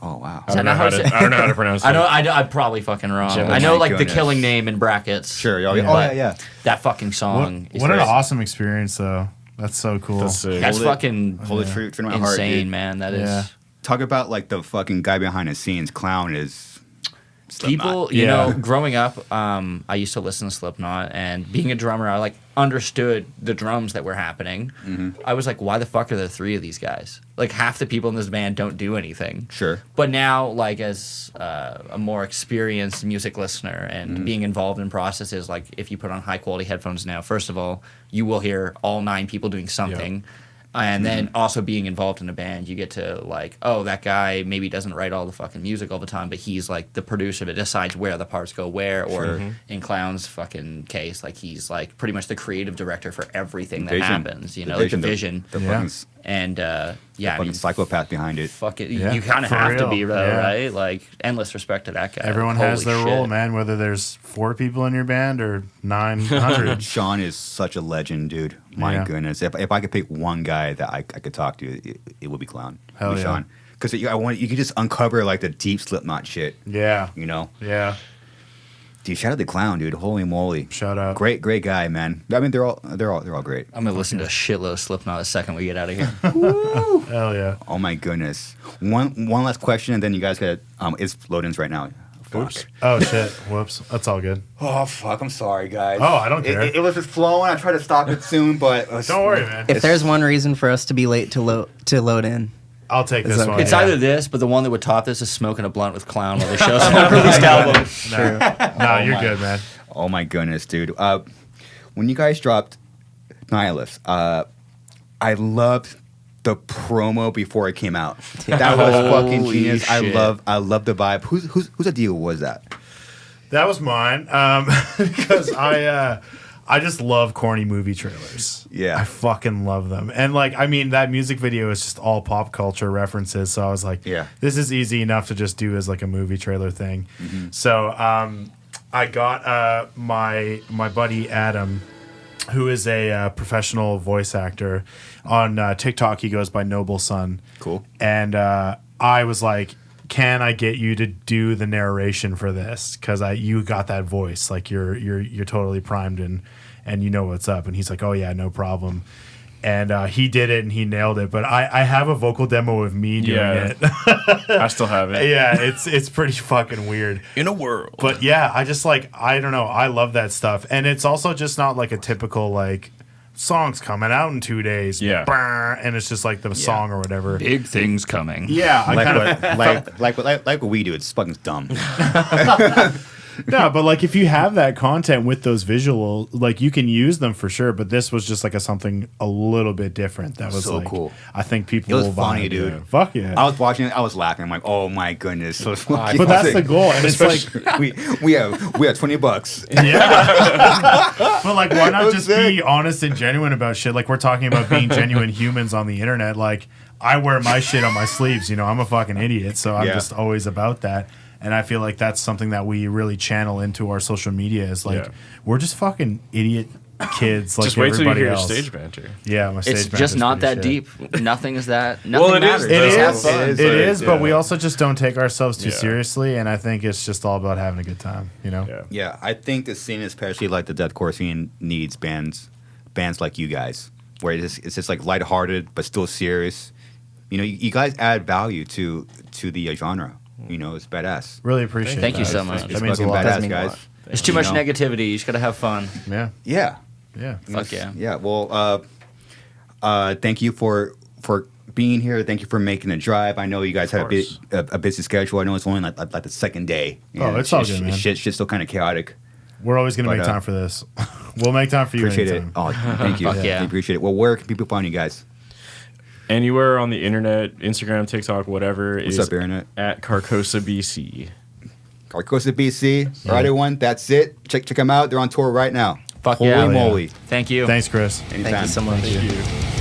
Oh wow. I don't know how to pronounce it. I know. I'm probably fucking wrong. Oh I know my like the goodness. killing name in brackets. Sure. Oh Yeah. yeah. Yeah. That fucking song. is What an very- awesome experience, though. That's so cool. That's sick. That's fucking Hold it true to my heart, insane, dude. man. That is. Talk about like the fucking guy behind the scenes. Clown is People, Slipknot. you know, growing up, I used to listen to Slipknot, and being a drummer, I like understood the drums that were happening. I was like, why the fuck are there 3 of these guys? Like half the people in this band don't do anything. Sure. But now, like as a more experienced music listener and being involved in processes, like if you put on high quality headphones now, first of all, you will hear all 9 people doing something. And then also being involved in a band, you get to like, oh, that guy maybe doesn't write all the fucking music all the time, but he's like the producer that decides where the parts go where. Or in Clown's fucking case, like he's like pretty much the creative director for everything that happens. You know, like the vision. The fucking, and I mean, psychopath behind it. Fuck it, you kind of have to be though, right? Like endless respect to that guy. Everyone Holy has their shit. role, man. Whether there's 4 people in your band or 900. Sean is such a legend, dude. My goodness. If I could pick one guy that I could talk to, it would be Clown. Hell Be yeah. Sean. Because you could just uncover like the deep Slipknot shit. Yeah. You know? Yeah. Dude, shout out to Clown, dude. Holy moly. Shout out. Great guy, man. I mean, they're all great. I'm gonna listen to a shitload of Slipknot the second we get out of here. Hell yeah. Oh my goodness. One last question, and then you guys got it's load-ins right now. Oops. Oh shit. Whoops. That's all good. Oh fuck! I'm sorry, guys. Oh, I don't care. It was just flowing. I tried to stop it soon, but Don't worry, man. If there's one reason for us to be late to load in, I'll take this okay. one. It's either this, but the one that would top this is smoking a blunt with Clown while they show some unreleased album. No, you're good, man. Oh my goodness, dude. When you guys dropped Nihilus, I loved the promo before it came out. That was fucking Holy genius. shit. I love the vibe. Whose idea was that? That was mine. Because I just love corny movie trailers. Yeah. I fucking love them. And like, I mean, that music video is just all pop culture references. So I was like, this is easy enough to just do as like a movie trailer thing. So I got my buddy Adam, who is a professional voice actor. On TikTok, he goes by Noble Son. Cool. And I was like, can I get you to do the narration for this? Because you got that voice, like you're totally primed and you know what's up. And he's like, oh yeah, no problem. And he did it and he nailed it. But I have a vocal demo of me doing it. I still have it. Yeah, it's pretty fucking weird. In a world. But yeah, I just like, I don't know, I love that stuff. And it's also just not like a typical like song's coming out in 2 days. Yeah. Brr, and it's just like the song or whatever. Big things coming. Yeah, I like what we do. It's fucking dumb. No, but like if you have that content with those visuals, like you can use them for sure. But this was just like something a little bit different. That was So like, cool. I think people It was will funny, vibe. dude. Yeah. Fuck yeah. I was watching it. I was laughing. I'm like, oh my goodness. So But that's the goal, and it's like, we have $20. yeah. But like, why not was just sick. be honest and genuine about shit? Like we're talking about being genuine humans on the internet. Like I wear my shit on my sleeves. You know, I'm a fucking idiot, so I'm just always about that. And I feel like that's something that we really channel into our social media is like, we're just fucking idiot kids like just wait till you everybody hear else. stage banter. Yeah, my stage It's banter's just not pretty that shit. deep. Nothing is that. Nothing Well, it is, matters. It Just have is. fun. It is, but yeah. we also just don't take ourselves too Yeah. seriously, and I think it's just all about having a good time, you know? Yeah. Yeah, I think the scene, especially like the deathcore scene, needs bands like you guys, where it's just like lighthearted but still serious. You know, you guys add value to the genre. You know, it's badass. Really appreciate Thank you that. so much. It's That means a fucking lot. badass, Does mean a guys. lot. There's too You much know? negativity. You just gotta have fun. Yeah. Yeah. Yeah. Fuck yeah. Yeah. Well, thank you for being here. Thank you for making the drive. I know you guys have a busy schedule. I know it's only like the second day. You Oh, know, it's all good, man. Shit's still kind of chaotic. We're always going to But, make time for this. We'll make time for you Appreciate it. anytime. Oh, thank you. Fuck yeah. I appreciate it. Well, where can people find you guys? Anywhere on the internet, Instagram, TikTok, whatever, What's is up, Internet? at Carcosa, BC. Carcosa, BC. All right, everyone. That's it. Check them out. They're on tour right now. Fuck Holy yeah. moly. Thank you. Thanks, Chris. Anytime. thank you so much. Thank you.